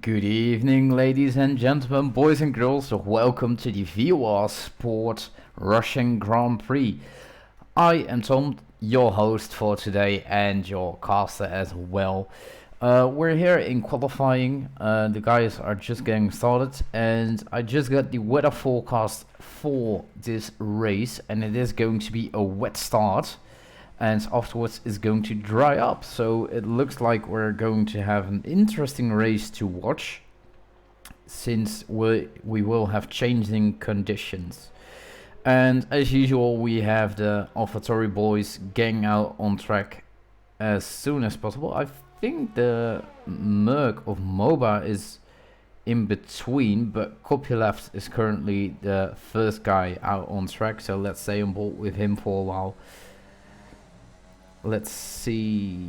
Good evening, ladies and gentlemen, boys and girls. Welcome to the VOR Sport Russian Grand Prix. I am Tom, your host for today, and your caster as well. We're here in qualifying. The guys are just getting started, and I just got the weather forecast for this race, and it is going to be a wet start. And afterwards it's going to dry up, so it looks like we're going to have an interesting race to watch, since we will have changing conditions. And as usual, we have the AlphaTauri boys getting out on track as soon as possible. I think the Merc of MOBA is in between, but Copyleft is currently the first guy out on track, so let's stay on board with him for a while. let's see.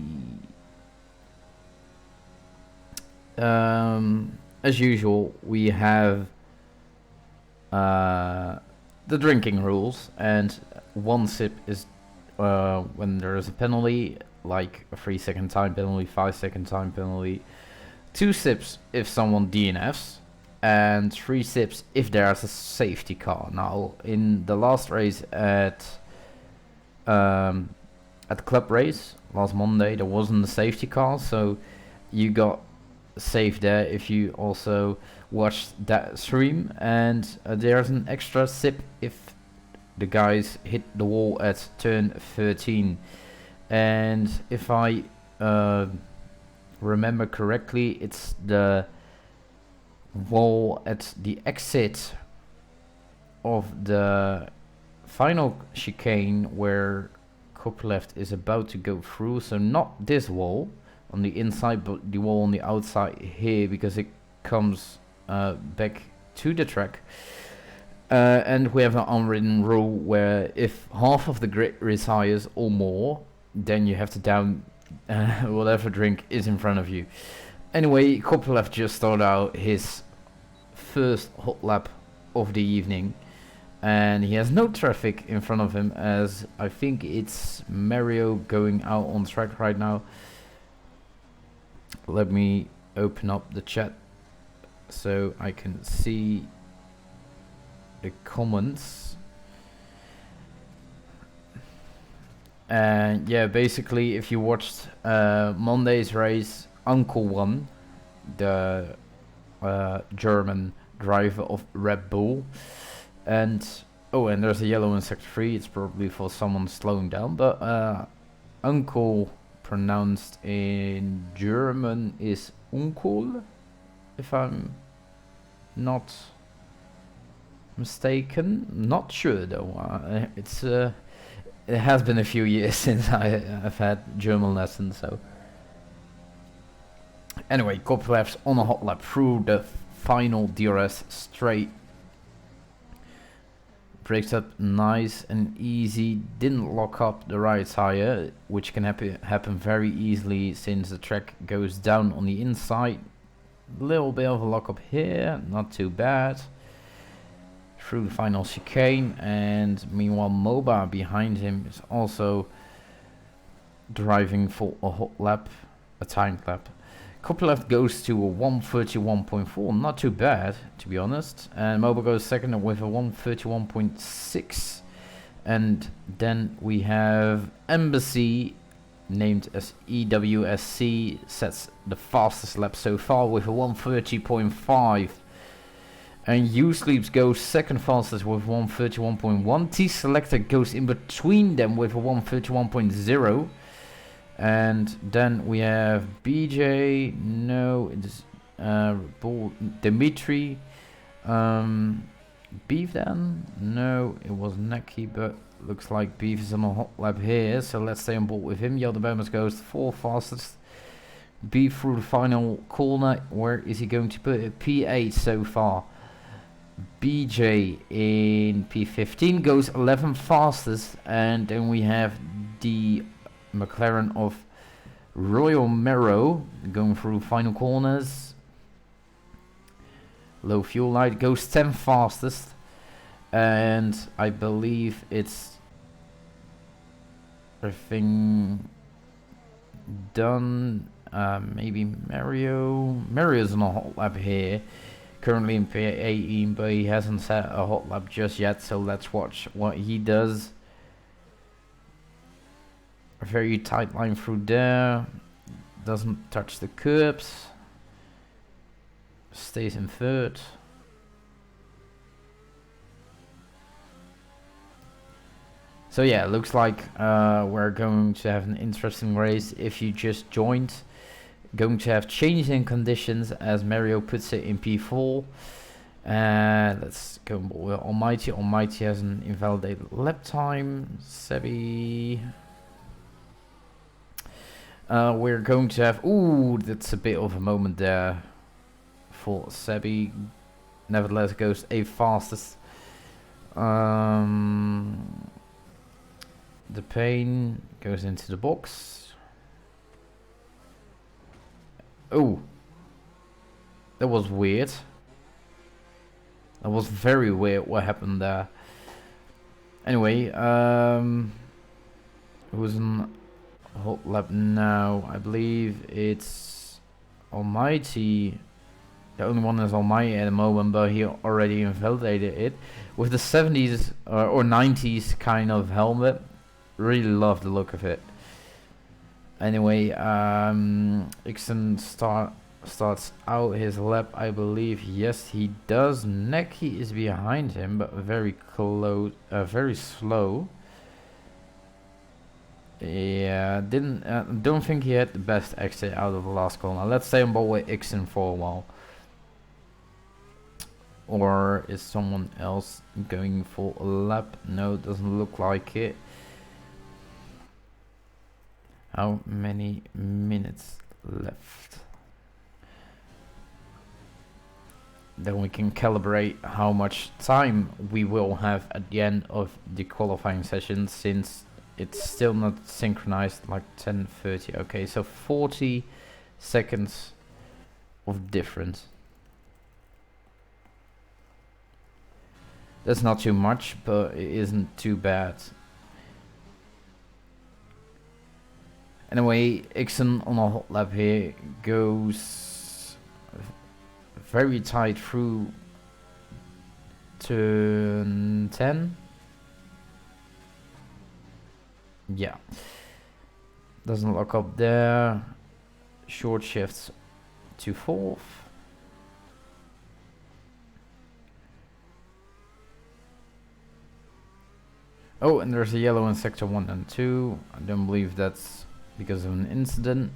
As usual, we have the drinking rules, and 1 sip is when there is a penalty, like a 3-second time penalty, 5-second time penalty. 2 sips if someone DNFs, and 3 sips if there's a safety car. Now, in the last race at the club race last Monday, there wasn't a safety car, so you got safe there if you also watched that stream. And there's an extra sip if the guys hit the wall at turn 13. And if I remember correctly, it's the wall at the exit of the final chicane where Kopyleft is about to go through. So not this wall on the inside, but the wall on the outside here, because it comes back to the track. And we have an unwritten rule where if half of the grid retires or more, then you have to down whatever drink is in front of you. Anyway, Kopyleft just started out his first hot lap of the evening, and he has no traffic in front of him, as I think it's Mario going out on track right now. Let me open up the chat so I can see the comments. And yeah, basically, if you watched Monday's race, Uncle won, the German driver of Red Bull. And oh, and there's a yellow in sector 3. It's probably for someone slowing down, but Uncle, pronounced in German, is Unkel, if I'm not mistaken. Not sure though. It has been a few years since I've had German lessons, so anyway, Kopyleft's on a hot lap through the final DRS straight. Breaks up nice and easy, didn't lock up the right tire, which can happen very easily since the track goes down on the inside. Little bit of a lock up here, not too bad. Through the final chicane, and meanwhile Moba behind him is also driving for a hot lap, a timed lap. Kopyleft goes to a 131.4, not too bad to be honest, and Moba goes second with a 131.6. And then we have Embassy, named as EWSC, sets the fastest lap so far with a 130.5. And U-Sleeps goes second fastest with 131.1. T-Selector goes in between them with a 131.0. And then we have BJ, no, it's Dimitri, Beef then? No, it was Neki, but looks like Beef is on a hot lap here, so let's stay on board with him. Yaldabamas goes 4th fastest. Beef through the final corner, where is he going to put it? P8 so far. BJ in P15 goes 11th fastest, and then we have the McLaren of Royal Mero going through final corners. Low fuel light goes 10th fastest, and I believe it's everything done. Maybe Mario's on a hot lap here, currently in P18, but he hasn't set a hot lap just yet, so let's watch what he does. A very tight line through there, doesn't touch the curbs, stays in third. So yeah, looks like we're going to have an interesting race. If you just joined, going to have changing conditions, as Mario puts it in P4. Let's go with Almighty. Almighty has an invalidated lap time. Sebi. We're going to have, ooh, that's a bit of a moment there for Sebi. Nevertheless, goes 8th fastest. the pain goes into the box. Oh, that was weird. That was very weird what happened there. Anyway, who's in hot lap now? I believe it's Almighty. The only one is Almighty at the moment, but he already invalidated it with the 70s or 90s kind of helmet. Really love the look of it. Anyway, Ixon starts out his lap, I believe. Yes, he does. Neki is behind him, but very close, very slow. Yeah, don't think he had the best exit out of the last corner. Let's stay on board with Ixon for a while. Or is someone else going for a lap? No, it doesn't look like it. How many minutes left? Then we can calibrate how much time we will have at the end of the qualifying session, since it's still not synchronized, like 10:30. Okay, so 40 seconds of difference. That's not too much, but it isn't too bad. Anyway, Ixon on a hot lap here goes very tight through turn 10. Yeah, doesn't lock up there. Short shifts to 4th. Oh, and there's a yellow in sector 1 and 2. I don't believe that's because of an incident.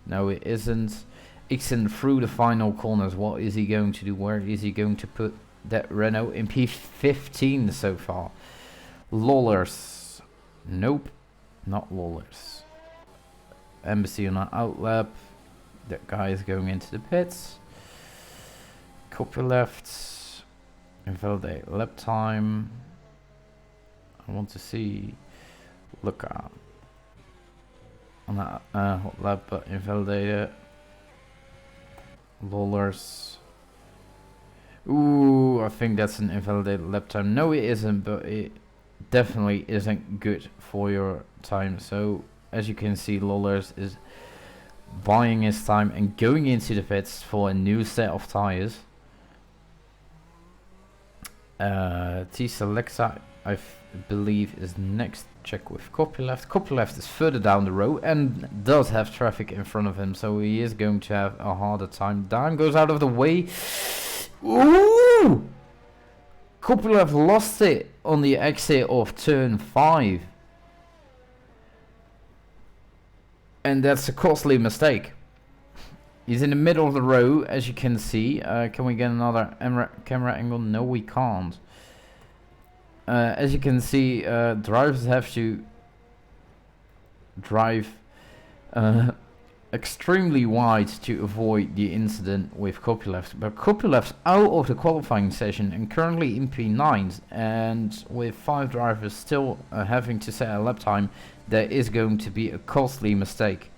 No, it isn't. Ixon through the final corners. What is he going to do? Where is he going to put that Renault in P15 so far? Lollers. Nope, not Lollers. Embassy on an outlap. That guy is going into the pits. Copy left. Invalidate lap time. I want to see look at on that hot lap, but invalidated. Lollers. Ooh, I think that's an invalidated lap time. No, it isn't, but it definitely isn't good for your time. So as you can see, Lollers is buying his time and going into the pits for a new set of tires. T-Selecta, I believe, is next. Check with Copyleft. Copyleft is further down the road and does have traffic in front of him, so he is going to have a harder time. Dime goes out of the way. Ooh! Copyleft lost it on the exit of turn 5. And that's a costly mistake. He's in the middle of the row, as you can see. Can we get another camera angle? No, we can't. As you can see, drivers have to drive extremely wide to avoid the incident with Copyleft. But Copyleft's out of the qualifying session and currently in P9, and with 5 drivers still having to set a lap time, there is going to be a costly mistake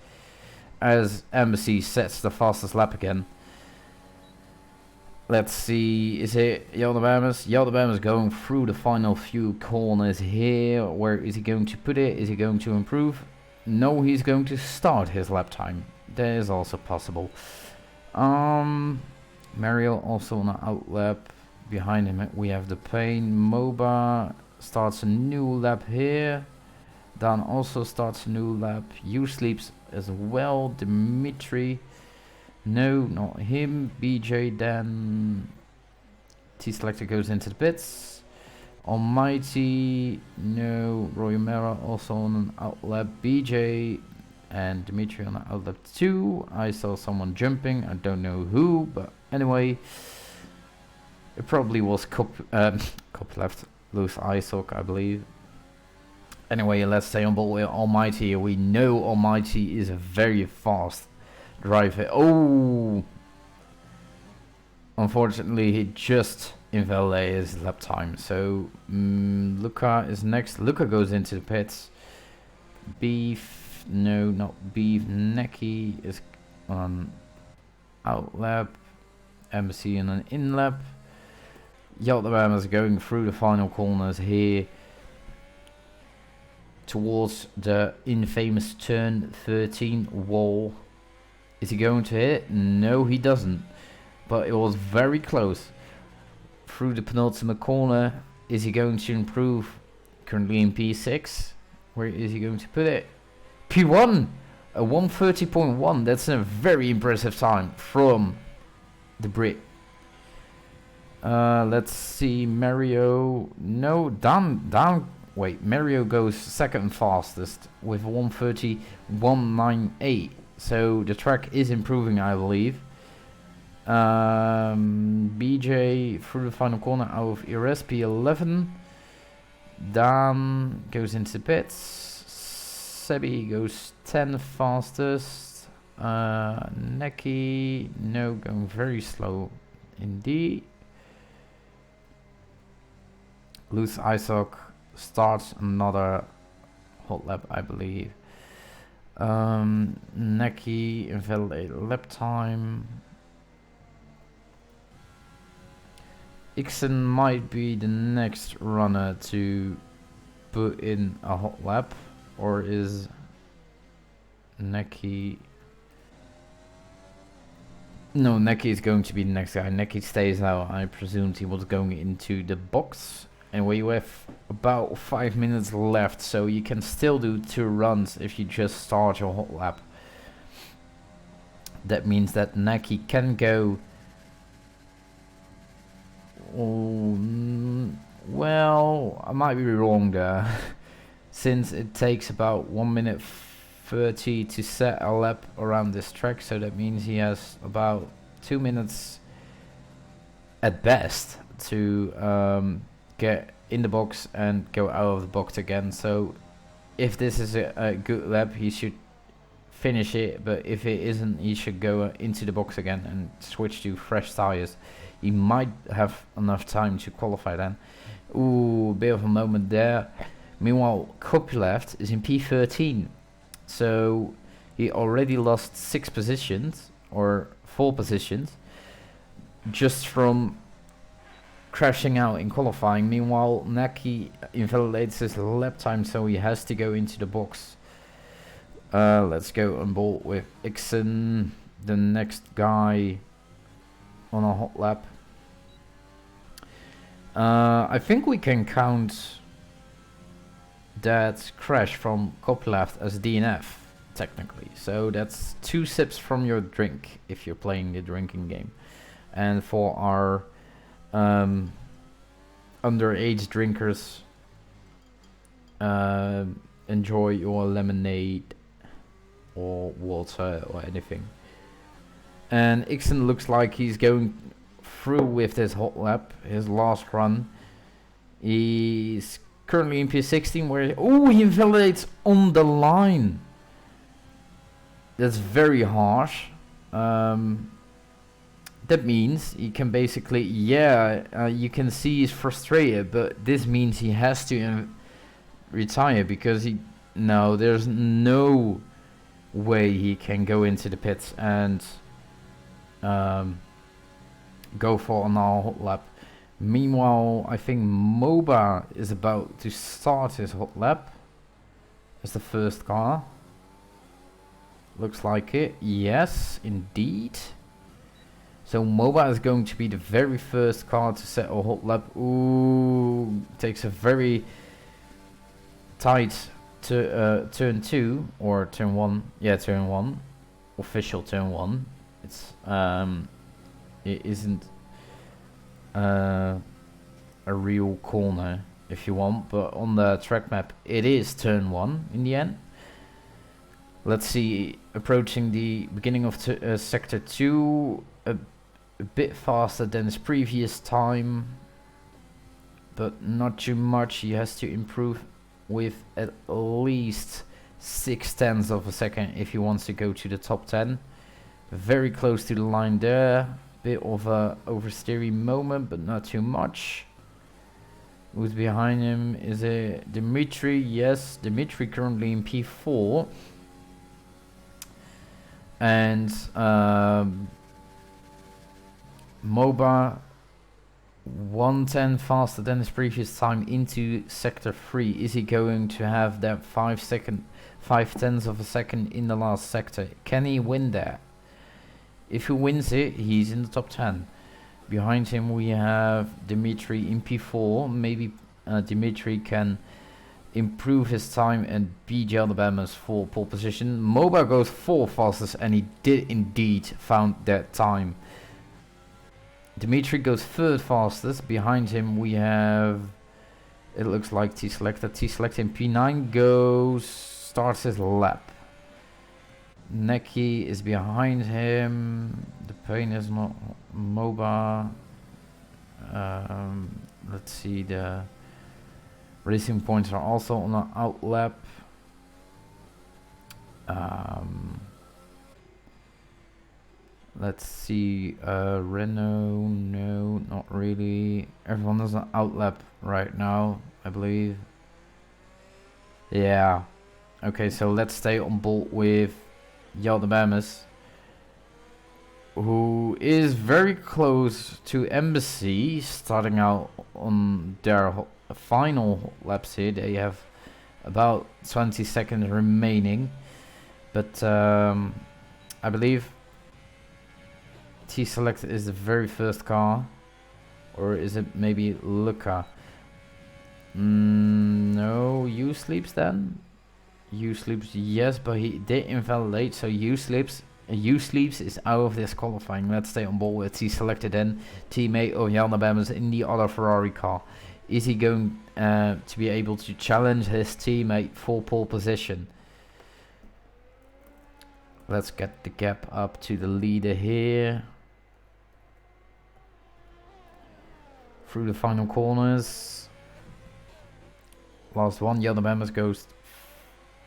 as Embassy sets the fastest lap again. Let's see, is it Yaldabamas? Yaldabamas going through the final few corners here. Where is he going to put it? Is he going to improve? No, he's going to start his lap time. That is also possible. Mario also on an out lap. Behind him we have the Pain. Moba starts a new lap here. Dan also starts a new lap. You sleeps as well. Dimitri. No, not him. BJ, Dan. T-Selecta goes into the pits. Almighty. No. Roy Mera also on an outlap. BJ and Dimitri on an outlap too. I saw someone jumping. I don't know who, but anyway. It probably was Copyleft. Loose Isoc, I believe. Anyway, let's stay on board with Almighty. We know Almighty is a very fast driver. Oh! Unfortunately, he just invalidate his lap time. So Luca is next. Luca goes into the pits. Beef, no, not Beef. Neki is on out lap. Embassy on an in lap. Yaldaram is going through the final corners here towards the infamous turn 13 wall. Is he going to hit? No, he doesn't. But it was very close. Through the penultimate corner. Is he going to improve? Currently in P6. Where is he going to put it? P1! A 130.1. That's a very impressive time from the Brit. Let's see. Mario. No, down. Wait, Mario goes second fastest with 130.198. So the track is improving, I believe. BJ through the final corner out of ERS P11. Dan goes into pits. Sebi goes 10 fastest. Neki, no, going very slow indeed. Loose Isaac starts another hot lap, I believe. Neki invalidate lap time. Ixon might be the next runner to put in a hot lap, or is Neki? No, Neki is going to be the next guy. Neki stays out. I presumed he was going into the box. Anyway, you have about 5 minutes left, so you can still do 2 runs if you just start your hot lap. That means that Neki can go. Well, I might be wrong there. Since it takes about 1 minute 30 to set a lap around this track, so that means he has about 2 minutes at best to get in the box and go out of the box again. So if this is a good lap, he should finish it, but if it isn't, he should go into the box again and switch to fresh tires. He might have enough time to qualify then. Ooh, bit of a moment there. Meanwhile, Copyleft is in P13, so he already lost 6 positions or 4 positions just from crashing out in qualifying. Meanwhile, Neki invalidates his lap time, so he has to go into the box. Let's go on board with Ixon, the next guy on a hot lap. I think we can count that crash from Copyleft as DNF technically, so that's 2 sips from your drink if you're playing the drinking game. And for our underage drinkers, enjoy your lemonade or water or anything. And Ixon looks like he's going through with this hot lap, his last run. He's currently in P16 where he invalidates on the line. That's very harsh. That means he can basically, you can see he's frustrated, but this means he has to retire because there's no way he can go into the pits and go for another hot lap. Meanwhile, I think Moba is about to start his hot lap as the first car. Looks like it. Yes, indeed. So Moba is going to be the very first car to set a hot lap. Ooh, takes a very tight turn 2 or turn 1. Yeah, turn 1. Official turn 1. It's it isn't a real corner if you want, but on the track map it is turn 1 in the end. Let's see, approaching the beginning of sector 2, a bit faster than his previous time, but not too much. He has to improve with at least 0.6 of a second if he wants to go to the top 10. Very close to the line there. bit of a oversteering moment, but not too much. Who's behind him? Is it Dimitri? Yes, Dimitri currently in P4. And MOBA 110 faster than his previous time into sector 3. Is he going to have that 5/10 of a second in the last sector? Can he win that? If he wins it, he's in the top 10. Behind him we have Dimitri in P4. Maybe Dimitri can improve his time and beat Alabama's for pole position. MOBA goes 4 fastest, and he did indeed found that time. Dimitri goes 3rd fastest. Behind him we have, it looks like T-Selector. T-Selector in P9 starts his lap. Neki is behind him. The pain is not MOBA. Let's see, the racing points are also on an out lap. Let's see, Renault, no, not really. Everyone is an out lap right now, I believe. Yeah. Okay, so let's stay on board with Yaldabamas, who is very close to Embassy, starting out on their final laps here. They have about 20 seconds remaining, but I believe T-Select is the very first car, or is it maybe Luca? No, U sleeps then. U sleeps, yes, but he did invalidate, so U sleeps is out of this qualifying. Let's stay on board with T-Selected then, teammate of Jan Bemmers in the other Ferrari car. Is he going to be able to challenge his teammate for pole position? Let's get the gap up to the leader here. Through the final corners. Last one, Jan Bemmers goes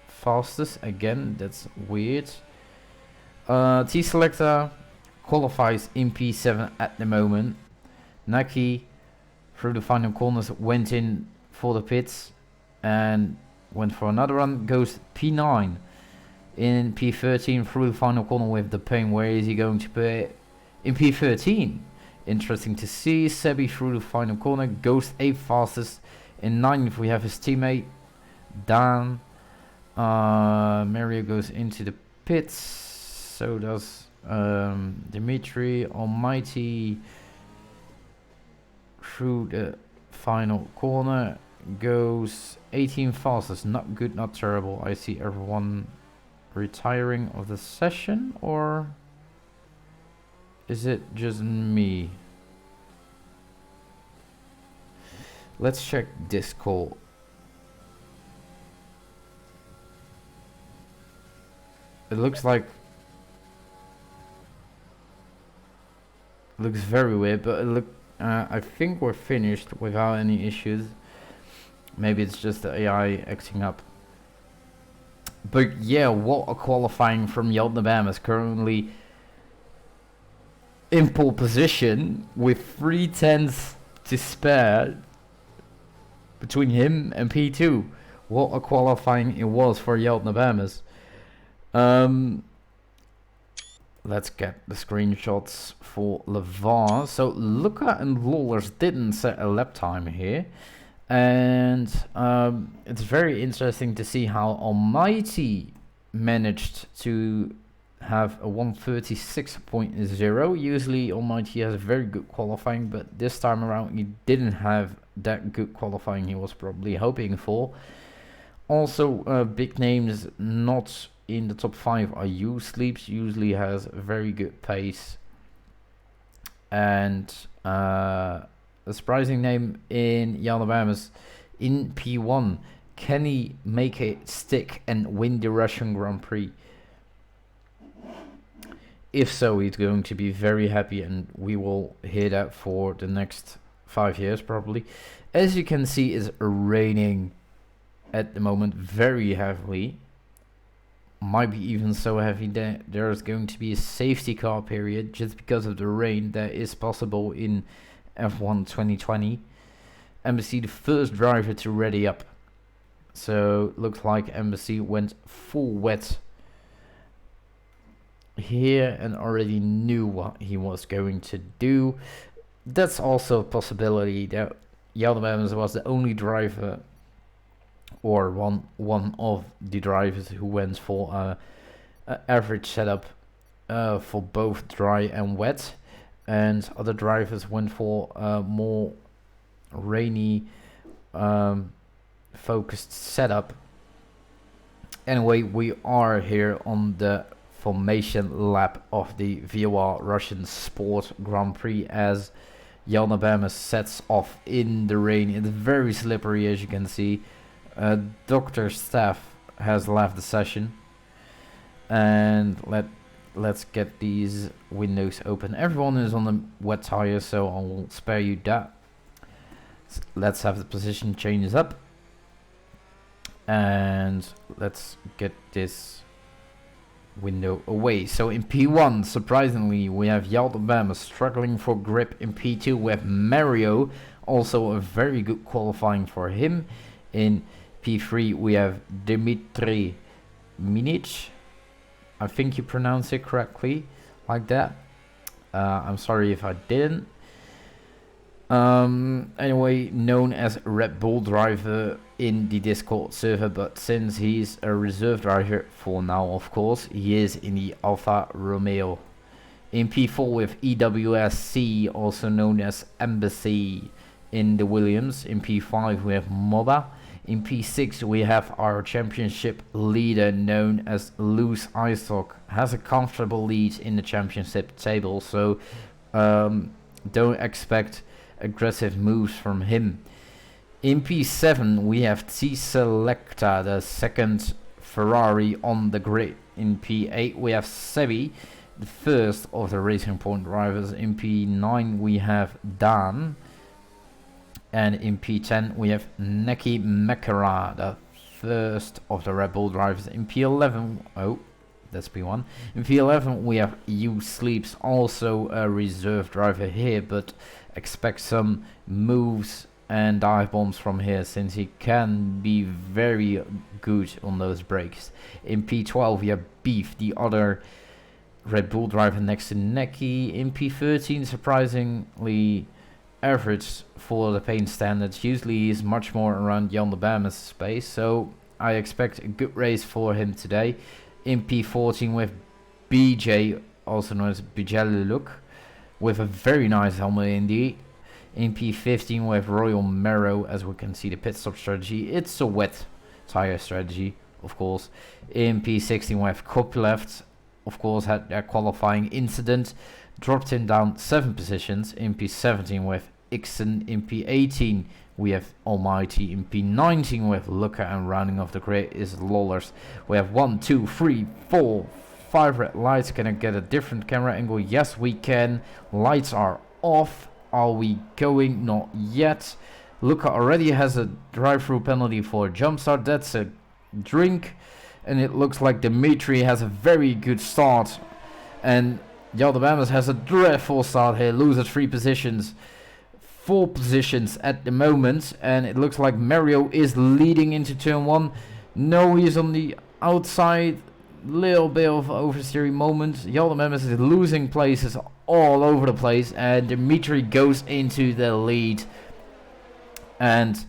fastest again. That's weird. T-Selector qualifies in P7 at the moment. Naki through the final corners went in for the pits and went for another run. Goes P9 in P13 through the final corner with the pain. Where is he going to put it? In P13. Interesting to see. Sebi through the final corner goes 8th fastest. In 9th we have his teammate Dan. Mario goes into the pits. So does Dimitri. Almighty through the final corner goes 18th fastest. Not good, not terrible. I see everyone retiring of the session, or is it just me? Let's check Discord. It looks like, looks very weird, but it I think we're finished without any issues. Maybe it's just the AI acting up. But yeah, what a qualifying from Yaldabam is currently in pole position with 3/10 to spare between him and P2. What a qualifying it was for Yaldabam. Let's get the screenshots for VOR. So Luca and Lawlers didn't set a lap time here. And it's very interesting to see how Almighty managed to have a 136.0. Usually Almighty has very good qualifying, but this time around he didn't have that good qualifying he was probably hoping for. Also, big names not in the top 5 are U Sleeps. Usually has a very good pace. And a surprising name in Yalabama's in P1. Can he make it stick and win the Russian Grand Prix? If so, he's going to be very happy, and we will hear that for the next 5 years probably. As you can see, it's raining at the moment very heavily. might be even so heavy that there's going to be a safety car period just because of the rain that is possible in F1 2020. Embassy, the first driver to ready up. So looks like Embassy went full wet here and already knew what he was going to do. That's also a possibility that Jan was the only driver, or one of the drivers who went for a average setup for both dry and wet, and other drivers went for a more rainy focused setup. Anyway, we are here on the formation lap of the VOR Russian Sport Grand Prix as Jan sets off in the rain. It's very slippery, as you can see. Dr. Staff has left the session, and let's get these windows open. Everyone is on the wet tire, so I will spare you that. Let's have the position changes up, and let's get this window away. So in P1, surprisingly, we have Yaldabama struggling for grip. In P2 we have Mario, also a very good qualifying for him. In P3 we have Dmitry Minic, I think you pronounce it correctly like that. I'm sorry if I didn't. Anyway, known as Red Bull driver in the Discord server, but since he's a reserve driver for now, of course, he is in the Alfa Romeo. In P4 with EWSC, also known as Embassy in the Williams. In P5 we have MOBA. In P6 we have our championship leader known as Loose Isock. Has a comfortable lead in the championship table, so don't expect aggressive moves from him. In P7 we have T-Selecta, the second Ferrari on the grid. In P8 we have Sebi, the first of the Racing Point drivers. In P9 we have Dan, and in P10 we have Neki Mekara, the first of the Red Bull drivers. In P11, oh, that's P1. In P11 we have U Sleeps, also a reserve driver here, but expect some moves and dive bombs from here since he can be very good on those brakes. In P12 we have Beef, the other Red Bull driver next to Neki. In P13, surprisingly average for the paint standards. Usually he's much more around Jan de Bama's space, so I expect a good race for him today. In P14 with BJ, also known as Bijaluluk, with a very nice helmet indeed. In P15 we have Royal Marrow. As we can see, the pit stop strategy, it's a wet tire strategy, of course. In P16 we have Copyleft, of course, had a qualifying incident, dropped him down 7 positions. In P17 we have Ixon. In P18 we have Almighty. In P19 we have Luca, and rounding off the grid is Lollers. We have 1, 2, 3, 4, 5 red lights. Can I get a different camera angle? Yes, we can. Lights are off. Are we going? Not yet. Luca already has a drive-through penalty for a jump start. That's a drink. And it looks like Dimitri has a very good start. And Yaldabamas has a dreadful start here. Loses 3 positions. 4 positions at the moment. And it looks like Mario is leading into turn 1. No, he's on the outside. Little bit of oversteering moment. Yaldabamas is losing places all over the place. And Dimitri goes into the lead. And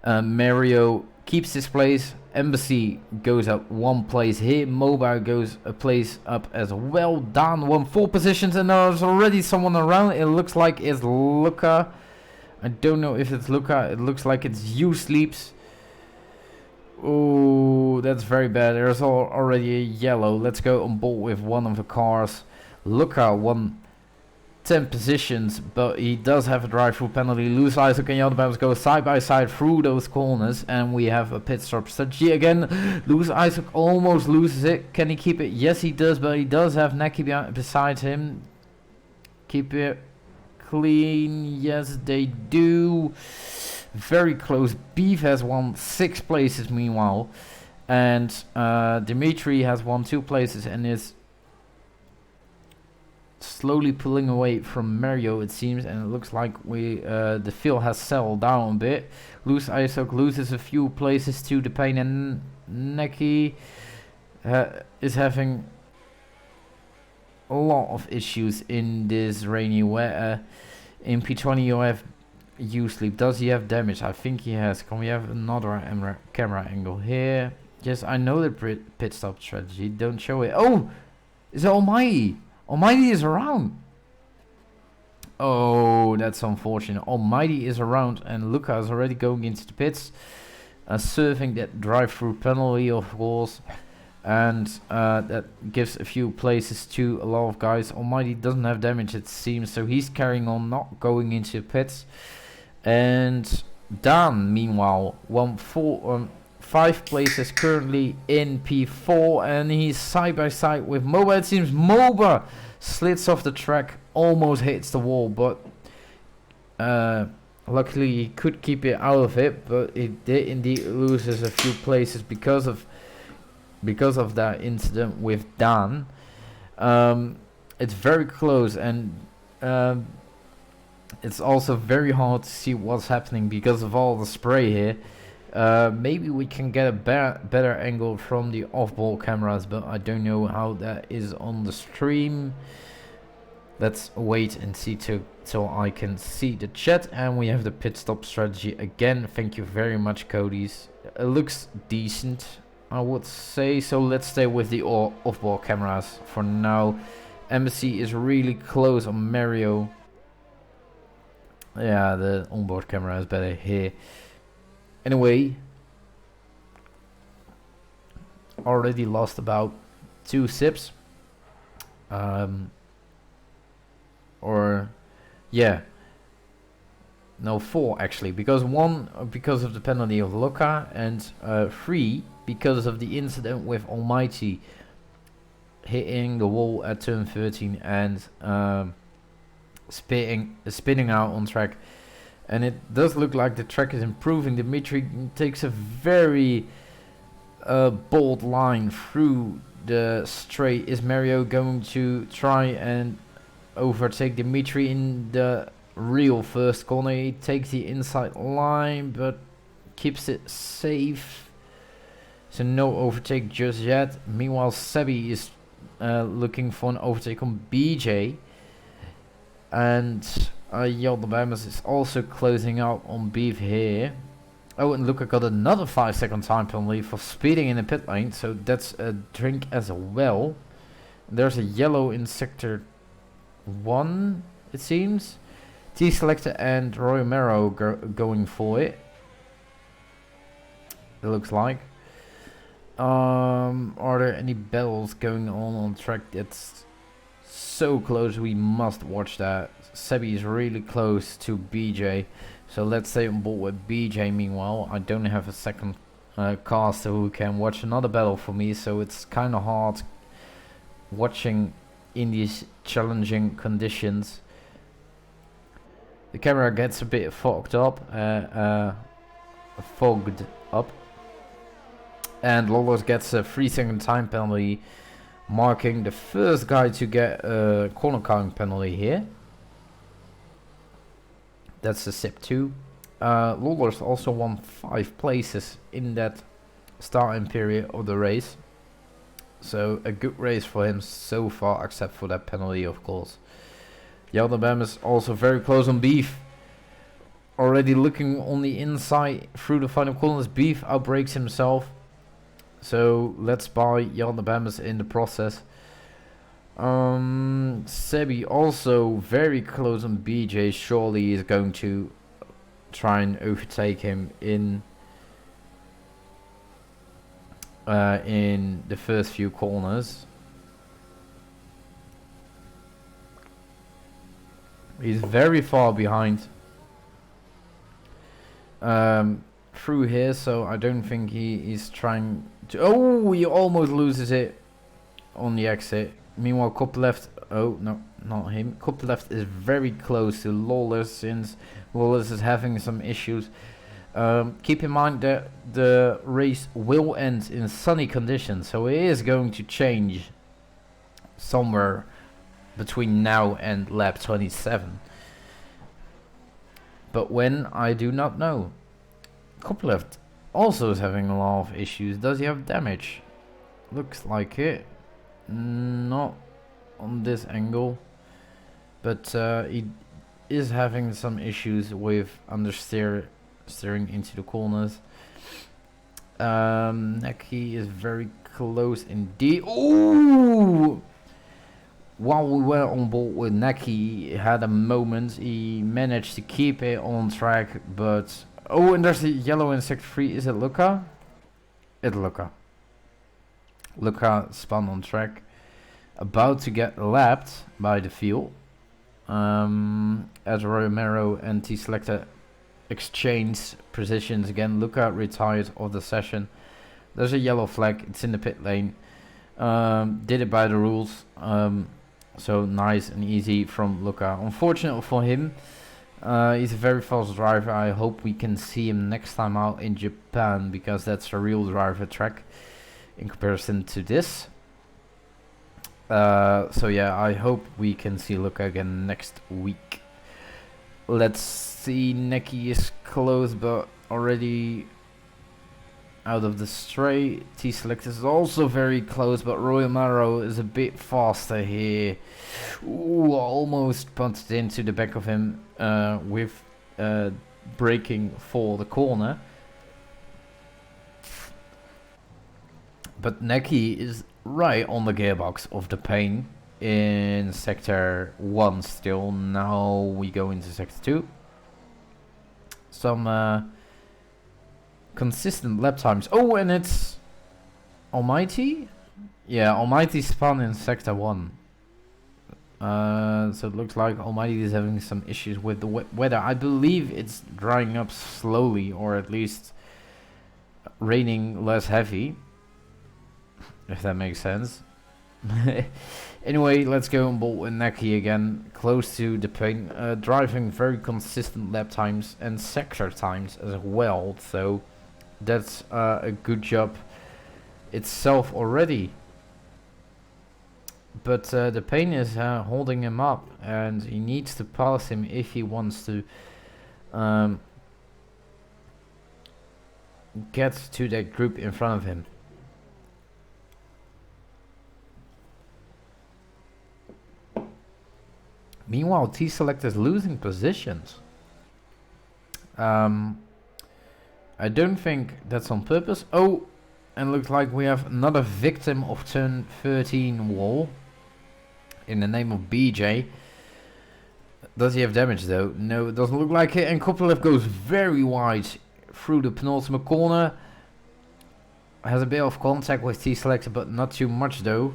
Mario keeps his place. Embassy goes up 1 place here. Mobile goes a place up as well. Down 1, 4 positions, and there's already someone around. It looks like it's Luca. I don't know if it's Luca. It looks like it's You Sleeps. Oh, that's very bad. There's already a yellow. Let's go on board with one of the cars. Luca won 10 positions, but he does have a drive-through penalty. Loose Isaac and Yaldabams go side by side through those corners, and we have a pit stop strategy again. Loose Isaac almost loses it. Can he keep it? Yes, he does, but he does have Neki beside him. Keep it clean. Yes, they do. Very close. Beef has won 6 places meanwhile. And Dimitri has won 2 places and is slowly pulling away from Mario, it seems, and it looks like the field has settled down a bit. Loose Isok loses a few places to the Pain, and Neki is having a lot of issues in this rainy weather. In P20 you have U-Sleep. Does he have damage? I think he has. Can we have another camera angle here? Yes, I know the pit stop strategy. Don't show it. Oh! Is it Almighty? Almighty is around. Oh, that's unfortunate. Almighty is around and Luca is already going into the pits. Serving that drive-through penalty, of course. And that gives a few places to a lot of guys. Almighty doesn't have damage, it seems, so he's carrying on, not going into pits. And Dan, meanwhile, won 5 places currently in P4, and he's side by side with Moba. It seems Moba slits off the track, almost hits the wall, but luckily he could keep it out of it, but he did indeed loses a few places because of that incident with Dan. It's very close, and it's also very hard to see what's happening because of all the spray here. Maybe we can get a better angle from the off-ball cameras, but I don't know how that is on the stream. Let's wait and see till I can see the chat. And we have the pit stop strategy again. Thank you very much, Cody's. It looks decent, I would say. So let's stay with the off-ball cameras for now. Embassy is really close on Mario. Yeah, the onboard camera is better here. Anyway, already lost about 2 sips. Or yeah, no, 4 actually, because 1 because of the penalty of Luca, and 3 because of the incident with Almighty hitting the wall at turn 13 and spinning out on track. And it does look like the track is improving. Dimitri takes a very bold line through the straight. Is Mario going to try and overtake Dimitri in the real first corner? He takes the inside line but keeps it safe, so no overtake just yet. Meanwhile, Sebi is looking for an overtake on BJ, and Yaldabamas is also closing out on Beef here. Oh, and Luca got another 5-second time penalty for speeding in the pit lane, so that's a drink as well. There's a yellow in sector 1, it seems. T-Selector and Roy Romero going for it, it looks like. Are there any battles going on track? That's so close, we must watch that. Sebi is really close to BJ, so let's stay on board with BJ. Meanwhile, I don't have a second caster who can watch another battle for me, so it's kind of hard watching in these challenging conditions. The camera gets a bit fogged up, and Lolos gets a 3-second time penalty, marking the first guy to get a corner count penalty here. That's a sip 2. Lolos also won 5 places in that starting period of the race, so a good race for him so far, except for that penalty, of course. Yaldabam is also very close on Beef, already looking on the inside through the final corners. Beef outbreaks himself, so let's buy Yaldabamas in the process. Sebi also very close on BJ. Surely is going to try and overtake him in the first few corners. He's very far behind through here, so I don't think he is trying to. Oh, he almost loses it on the exit. Meanwhile, Cop left. Oh no, not him. Cop left is very close to Lawless, since Lawless is having some issues. Keep in mind that the race will end in sunny conditions, so it is going to change somewhere between now and lap 27. But when, I do not know. Kopylov also is having a lot of issues. Does he have damage? Looks like it. Not on this angle. But he is having some issues with steering into the corners. Neki is very close indeed. Ooh! While we were on board with Neki, he had a moment. He managed to keep it on track, but oh, and there's a yellow in sector 3. Is it Luca? It's Luca. Luca spun on track, about to get lapped by the field. As Romero and T-Selector exchange positions again. Luca retired of the session. There's a yellow flag. It's in the pit lane. Did it by the rules. So nice and easy from Luca. Unfortunate for him. He's a very fast driver. I hope we can see him next time out in Japan, because that's a real driver track in comparison to this. So yeah, I hope we can see Luca again next week. Let's see, Neki is close but already out of the straight. T-Select is also very close, but Roy Maro is a bit faster here. Ooh, almost punted into the back of him with braking for the corner. But Neki is right on the gearbox of the pain in sector 1 still. Now we go into sector 2. Some consistent lap times. Oh, and it's Almighty? Yeah, Almighty spun in sector 1. So it looks like Almighty is having some issues with the weather. I believe it's drying up slowly, or at least raining less heavy, if that makes sense. Anyway, let's go on board with Neki again, close to the pain, driving very consistent lap times and sector times as well, so that's a good job itself already. But the pain is holding him up, and he needs to pass him if he wants to get to that group in front of him. Meanwhile, T-Select is losing positions. I don't think that's on purpose. Oh, and looks like we have another victim of turn 13 wall in the name of BJ. Does he have damage though? No, it doesn't look like it. And Kopylov goes very wide through the penultimate corner. Has a bit of contact with T-Selector, but not too much though.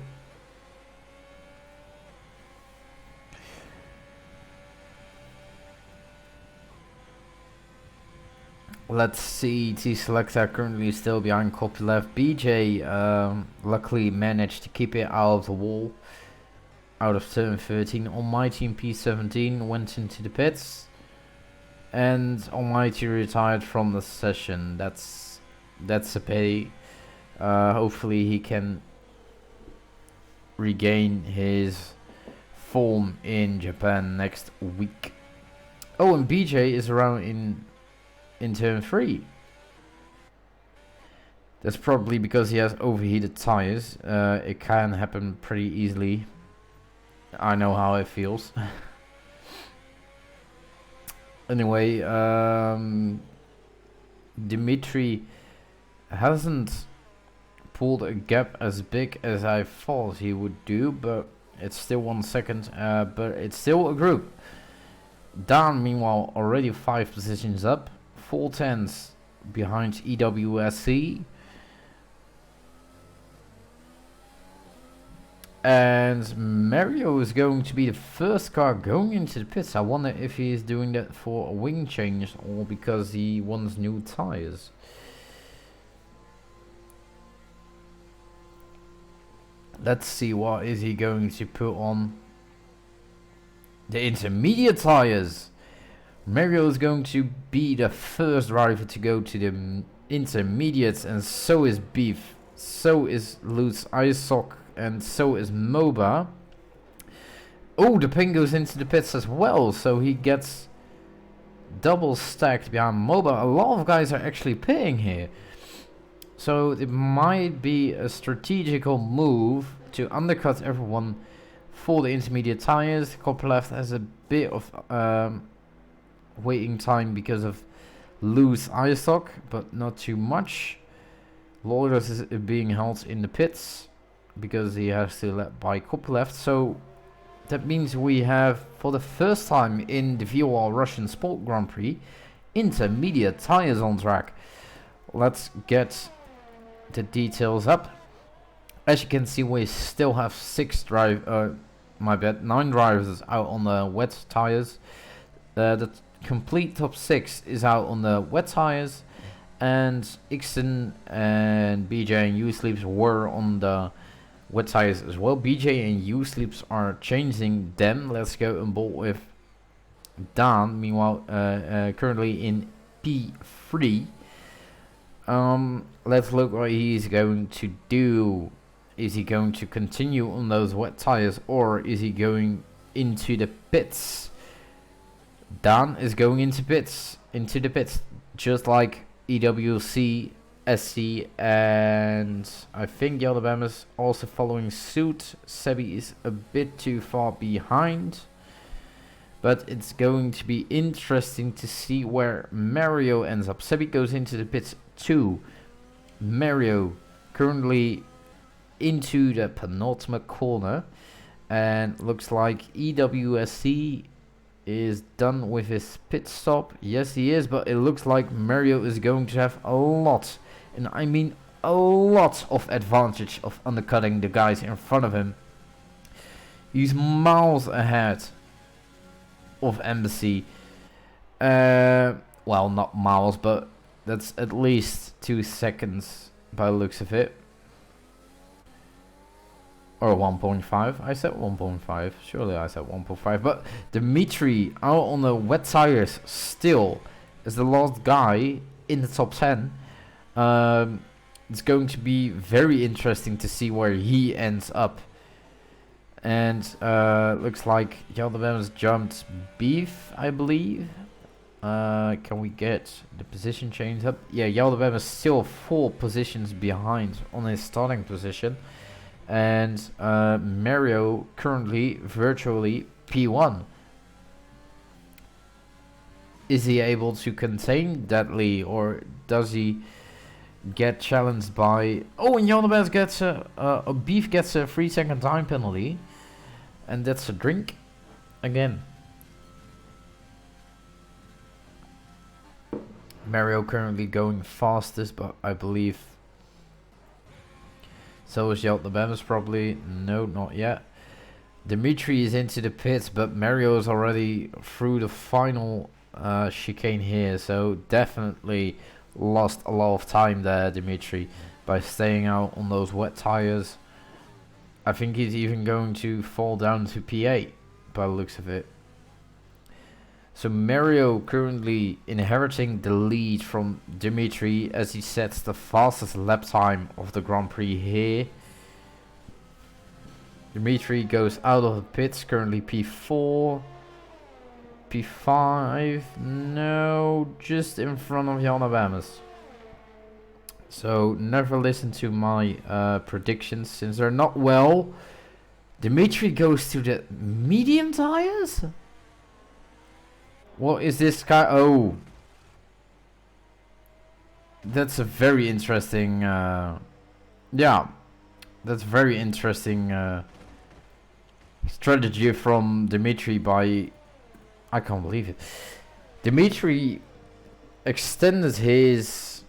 Let's see, T-Selector currently still behind Kopylov. BJ luckily managed to keep it out of the wall, out of turn 13. Almighty in P17 went into the pits, and Almighty retired from the session. That's a pity. Hopefully he can regain his form in Japan next week. Oh, and BJ is around in turn 3. That's probably because he has overheated tires. It can happen pretty easily. I know how it feels. Anyway, Dimitri hasn't pulled a gap as big as I thought he would do, but it's still 1 second, but it's still a group. Dan, meanwhile, already 5 positions up. 4 tenths behind EWSC. And Mario is going to be the first car going into the pits. I wonder if he is doing that for a wing change or because he wants new tires. Let's see, what is he going to put on? The intermediate tires. Mario is going to be the first driver to go to the intermediates, and so is Beef, so is Lutz Isok, and so is MOBA. Oh, the ping goes into the pits as well, so he gets double stacked behind MOBA. A lot of guys are actually pitting here, so it might be a strategical move to undercut everyone for the intermediate tires. Copperleft has a bit of waiting time because of loose eye stock, but not too much. Lourdes is being held in the pits because he has to let by Copperleft. So that means we have, for the first time in the VOR Russian Sport Grand Prix, intermediate tires on track. Let's get the details up. As you can see, we still have 9 drivers out on the wet tires. The complete top 6 is out on the wet tires, and Ixon and BJ and U-Sleeps were on the wet tires as well. BJ and U-Sleeps are changing them. Let's go on board with Dan, meanwhile currently in P3. Let's look what he's going to do. Is he going to continue on those wet tires, or is he going into the pits? Dan is going into the pits, just like EWC, SC, and I think Yaldabam is also following suit. Sebi is a bit too far behind, but it's going to be interesting to see where Mario ends up. Sebi goes into the pits too. Mario currently into the penultimate corner, and looks like EWSC is done with his pit stop. Yes, he is, but it looks like Mario is going to have a lot, and I mean a lot of advantage of undercutting the guys in front of him. He's miles ahead of Embassy. Well, not miles, but that's at least 2 seconds by the looks of it. Or 1.5. I said 1.5. Surely I said 1.5. But Dimitri out on the wet tires still is the last guy in the top 10. It's going to be very interesting to see where he ends up. And looks like Yaldabam has jumped Beef, I believe. Can we get the position change up? Yeah, Yaldabam is still 4 positions behind on his starting position. And Mario currently virtually P1. Is he able to contain Deadly, or does he get challenged by... Oh, and Yaldabam gets a Beef gets a 3-second time penalty, and that's a drink again. Mario currently going fastest, but I believe so is Yaldabam probably. No, not yet. Dimitri is into the pits, but Mario is already through the final chicane here, so definitely lost a lot of time there, Dimitri, by staying out on those wet tires. I think he's even going to fall down to P8 by the looks of it. So Mario currently inheriting the lead from Dimitri as he sets the fastest lap time of the Grand Prix here. Dimitri goes out of the pits, currently P4, P5, no, just in front of Yaldabam. So never listen to my predictions since they're not well. Dimitri goes to the medium tires? What is this guy? Oh, that's a very interesting. Yeah, that's very interesting strategy from Dimitri. By I can't believe it. Dimitri extended his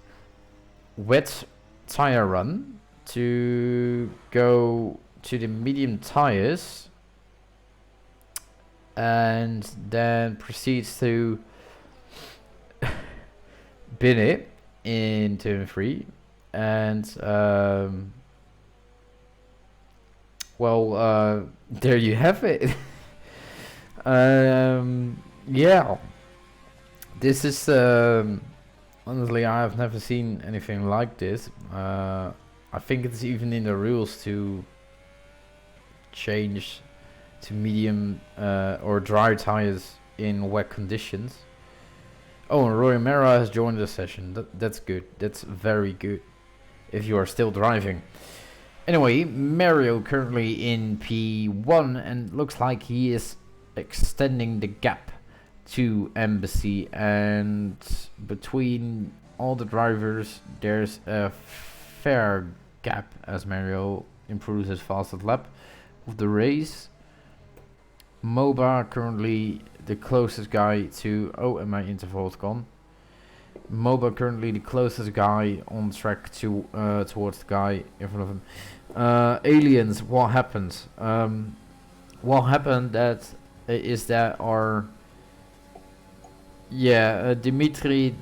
wet tire run to go to the medium tires, and then proceeds to bin it in turn 3, and there you have it. Yeah, This is honestly, I have never seen anything like this. I think it's even in the rules to change to medium or dry tires in wet conditions. Oh, and Roy Mera has joined the session. That's good. That's very good. If you are still driving. Anyway, Mario currently in P1 and looks like he is extending the gap to Embassy, and between all the drivers there's a fair gap as Mario improves his fastest lap of the race. MOBA currently the closest guy to... Oh, and my interval's gone. MOBA currently the closest guy on track to towards the guy in front of him. Aliens, what happened? What happened is that our... Yeah, Dimitri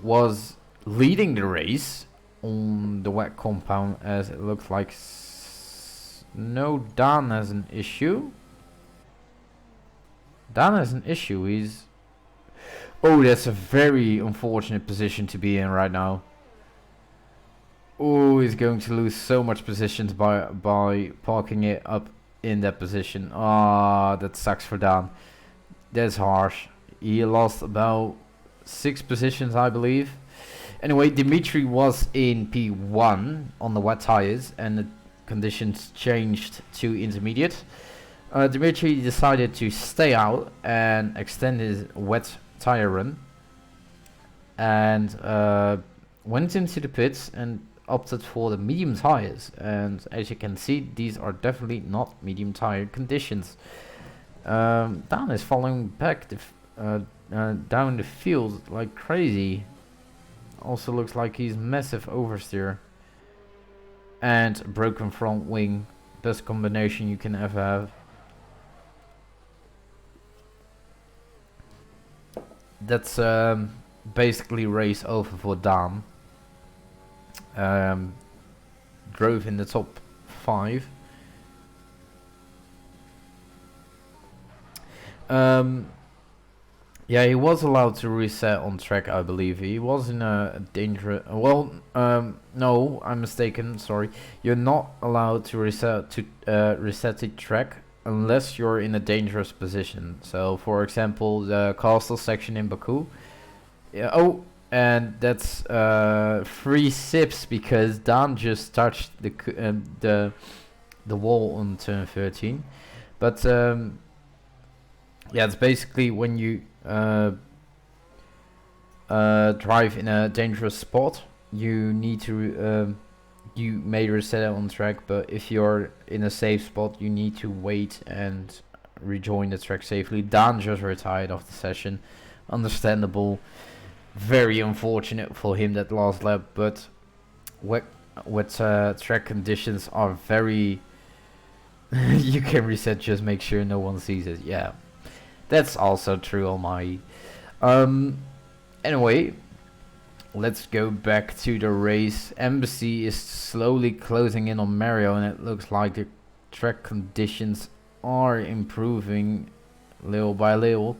was leading the race on the wet compound, as it looks like... No, Dan has an issue. Dan has an issue. He's... Oh, that's a very unfortunate position to be in right now. Oh, he's going to lose so much positions by parking it up in that position. Ah, that sucks for Dan. That's harsh. He lost about 6 positions, I believe. Anyway, Dimitri was in P1 on the wet tires, and the conditions changed to intermediate. Dimitri decided to stay out and extend his wet tire run, and went into the pits and opted for the medium tires. And as you can see, these are definitely not medium tire conditions. Dan is falling back down the field like crazy. Also looks like he's massive oversteer and broken front wing. Best combination you can ever have. That's basically race over for Dan. Drove in the top 5. Yeah, he was allowed to reset on track, I believe. He was in a dangerous... Well, no, I'm mistaken, sorry. You're not allowed to reset the track unless you're in a dangerous position. So, for example, the castle section in Baku. Yeah, oh, and that's 3 sips because Dan just touched the wall on turn 13. But yeah, it's basically when you drive in a dangerous spot, you need to you may reset it on track, but if you're in a safe spot, you need to wait and rejoin the track safely. Dan just retired off the session, understandable. Very unfortunate for him that last lap, but wet track conditions are very... You can reset, just make sure no one sees it. Yeah, that's also true on my... Anyway, let's go back to the race. Embassy is slowly closing in on Mario, and it looks like the track conditions are improving little by little.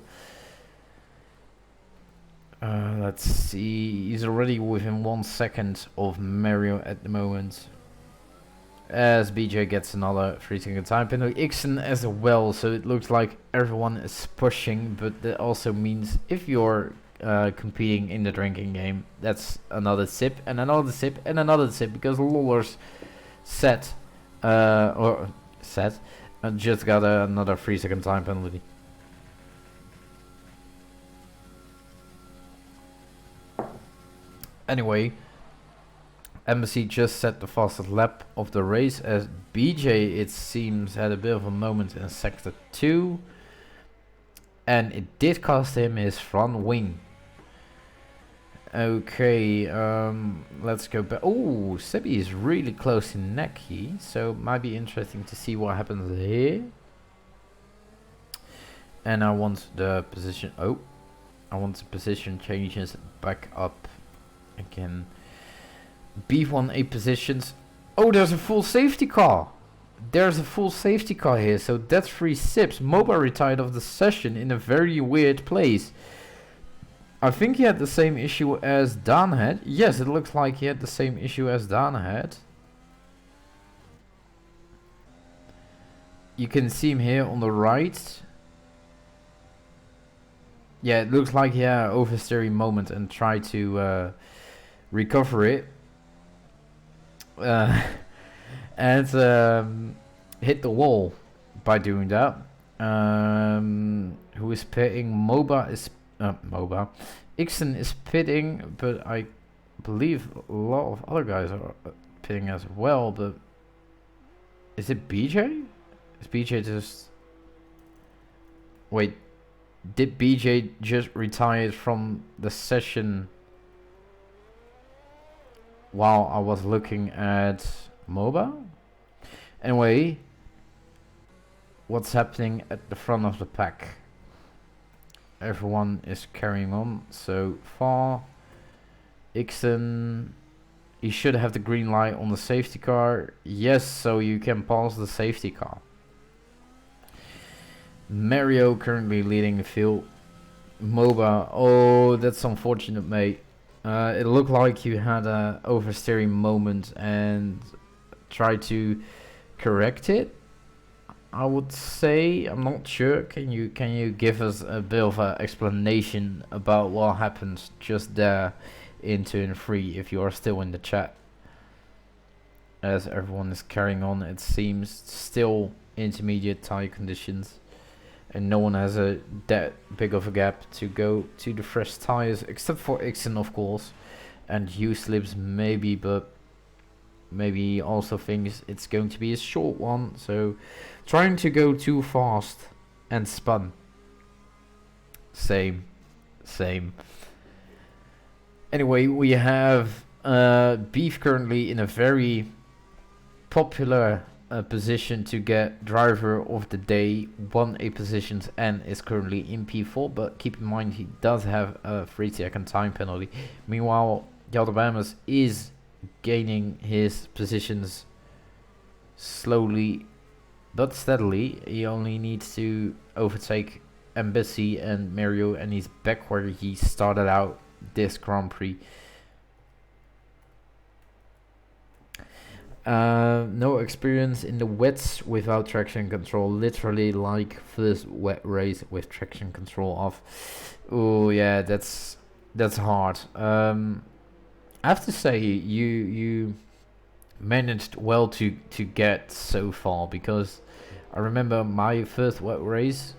Let's see, he's already within 1 second of Mario at the moment. As BJ gets another 3-second time penalty, Ixon as well, so it looks like everyone is pushing, but that also means if you're competing in the drinking game, that's another sip and another sip and another sip, because Lawler's just got another 3-second time penalty. Anyway, Embassy just set the fastest lap of the race, as BJ, it seems, had a bit of a moment in sector 2, and it did cost him his front wing. Okay, let's go back. Oh, Sebi is really close in Neki, so it might be interesting to see what happens here. And I want the position... Oh, I want the position changes back up again. B1 8 positions. Oh, there's a full safety car. There's a full safety car here, so that's 3 sips. MOBA retired of the session in a very weird place. I think he had the same issue as Dan had. Yes, it looks like he had the same issue as Dan had. You can see him here on the right. Yeah, it looks like he had an oversteering moment and tried to recover it. And hit the wall by doing that. Who is pitting? MOBA. Ixon is pitting, but I believe a lot of other guys are pitting as well. But is it BJ? Is BJ just... Wait, did BJ just retire from the session while I was looking at MOBA? Anyway, what's happening at the front of the pack? Everyone is carrying on so far. Ixon, he should have the green light on the safety car. Yes, so you can pass the safety car. Mario currently leading the field. MOBA, oh, that's unfortunate, mate. It looked like you had a oversteering moment and tried to correct it. I would say, I'm not sure. Can you give us a bit of an explanation about what happened just there in turn 3 if you are still in the chat? As everyone is carrying on, it seems still intermediate tire conditions. And no one has that big of a gap to go to the fresh tires, except for Ixon, of course, and U-Slips maybe, but maybe also thinks it's going to be a short one. So trying to go too fast and spun. Same. Anyway, we have Beef currently in a very popular position to get driver of the day, won 8 positions and is currently in P4, but keep in mind he does have a 3-second time penalty. Meanwhile, Yaldabamas is gaining his positions slowly but steadily. He only needs to overtake Embassy and Mario, and he's back where he started out this Grand Prix. No experience in the wets without traction control, literally like first wet race with traction control off. Oh yeah, that's hard. I have to say you managed well to get so far, because I remember my first wet race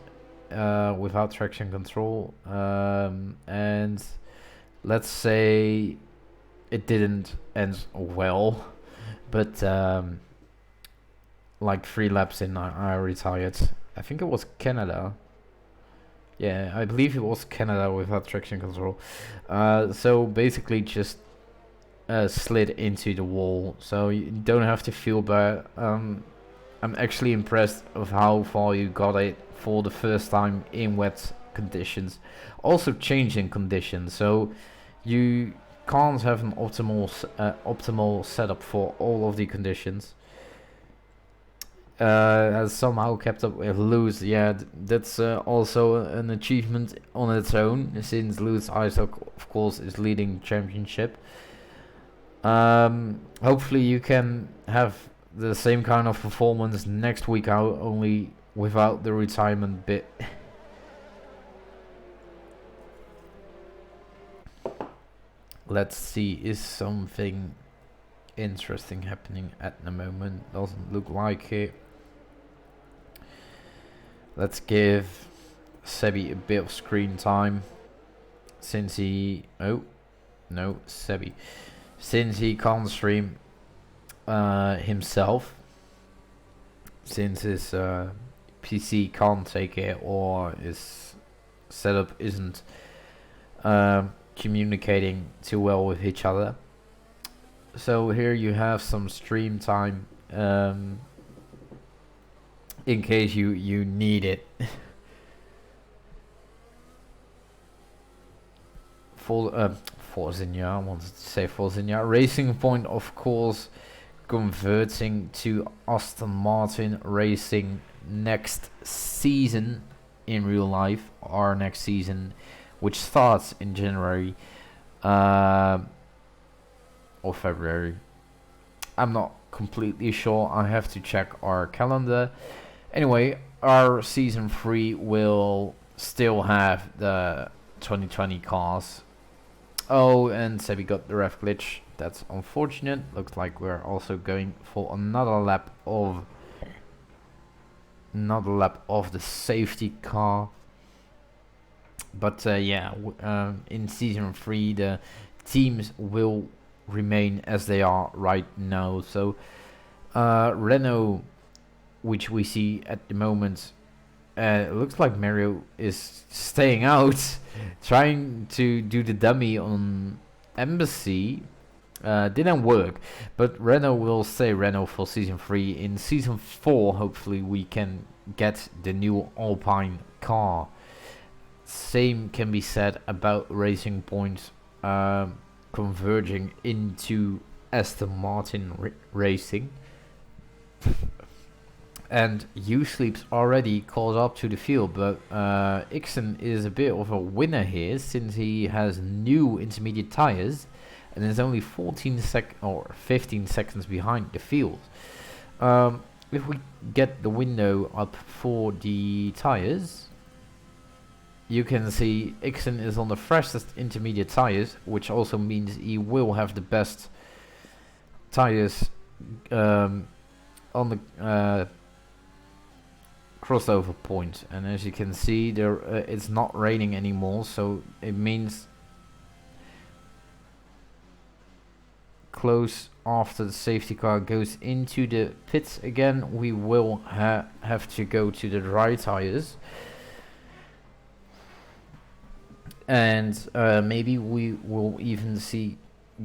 without traction control, and let's say it didn't end well. But like 3 laps in, I retired. I think it was Canada. Yeah, I believe it was Canada without traction control. So basically just slid into the wall. So you don't have to feel bad. I'm actually impressed of how far you got it for the first time in wet conditions. Also changing conditions. So you can't have an optimal setup for all of the conditions. Has somehow kept up with Luz. Yeah, that's also an achievement on its own, since Luz Isaac, of course, is leading championship. Hopefully you can have the same kind of performance next week out, only without the retirement bit. Let's see, is something interesting happening at the moment? Doesn't look like it. Let's give Sebi a bit of screen time, since he... Oh, no, Sebi. Since he can't stream himself, since his PC can't take it, or his setup isn't communicating too well with each other. So here you have some stream time in case you need it. Forzinia, I wanted to say Forzinia. Racing Point, of course, converting to Aston Martin Racing next season in real life, or next season which starts in January or February. I'm not completely sure. I have to check our calendar. Anyway, our season 3 will still have the 2020 cars. Oh, and Sebi got the ref glitch. That's unfortunate. Looks like we're also going for another lap of the safety car. But yeah, in season 3 the teams will remain as they are right now. So Renault, which we see at the moment, it looks like Mario is staying out, trying to do the dummy on Embassy. Didn't work, but Renault will stay Renault for season 3. In season 4, hopefully we can get the new Alpine car. Same can be said about Racing Point converging into Aston Martin Racing. And U-Sleeps already caught up to the field, but Ixon is a bit of a winner here since he has new intermediate tires and is only 15 seconds behind the field. If we get the window up for the tires, you can see Ixon is on the freshest intermediate tires, which also means he will have the best tires on the crossover point. And as you can see, there it's not raining anymore, so it means close after the safety car goes into the pits again, we will have to go to the dry tires. And maybe we will even see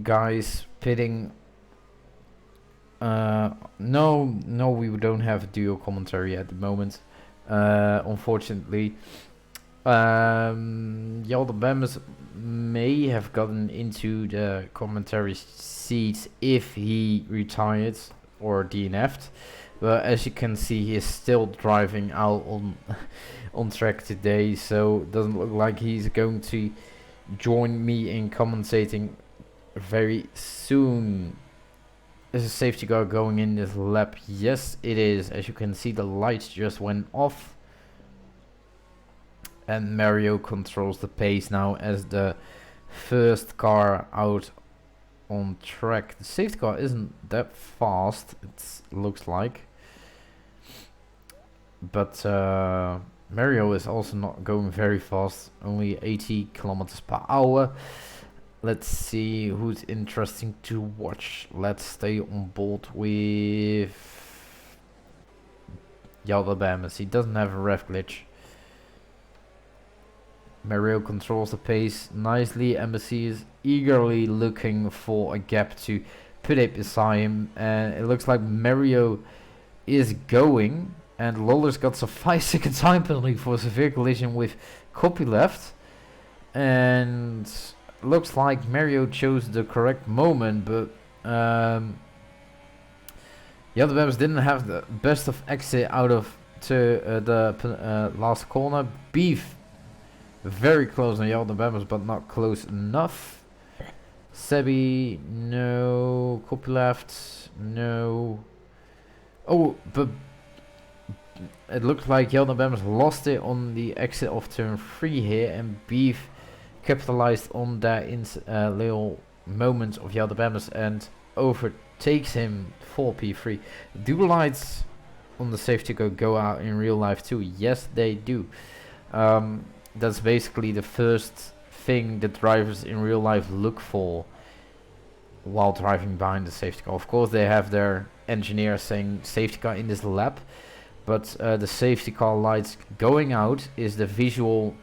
guys pitting. No, we don't have a dual commentary at the moment, unfortunately. Yalda Bemis may have gotten into the commentary seats if he retired or DNF'd, but as you can see, he is still driving out on track today, so it doesn't look like he's going to join me in commentating very soon. Is a safety car going in this lap? Yes, it is. As you can see, the lights just went off. And Mario controls the pace now as the first car out on track. The safety car isn't that fast, it looks like. But Mario is also not going very fast, only 80 kilometers per hour. Let's see who's interesting to watch. Let's stay on board with Yalda Bemis. He doesn't have a ref glitch. Mario controls the pace nicely. Embassy is eagerly looking for a gap to put it beside him, and it looks like Mario is going, and Lawler's got a 5-second time penalty for a severe collision with copyleft, and looks like Mario chose the correct moment, but Yalda Bemis didn't have the best of exit out of the last corner. Beef very close on Yalda Bemis, but not close enough. Sebi, no. Copyleft, no. Oh, but it looks like Yalda Bemis lost it on the exit of turn 3 here, and Beef capitalized on that little moment of Yalda Bemis and overtakes him for P3. Do lights on the safety car go out in real life too? Yes, they do. That's basically the first thing that drivers in real life look for while driving behind the safety car. Of course, they have their engineer saying safety car in this lap, but the safety car lights going out is the visual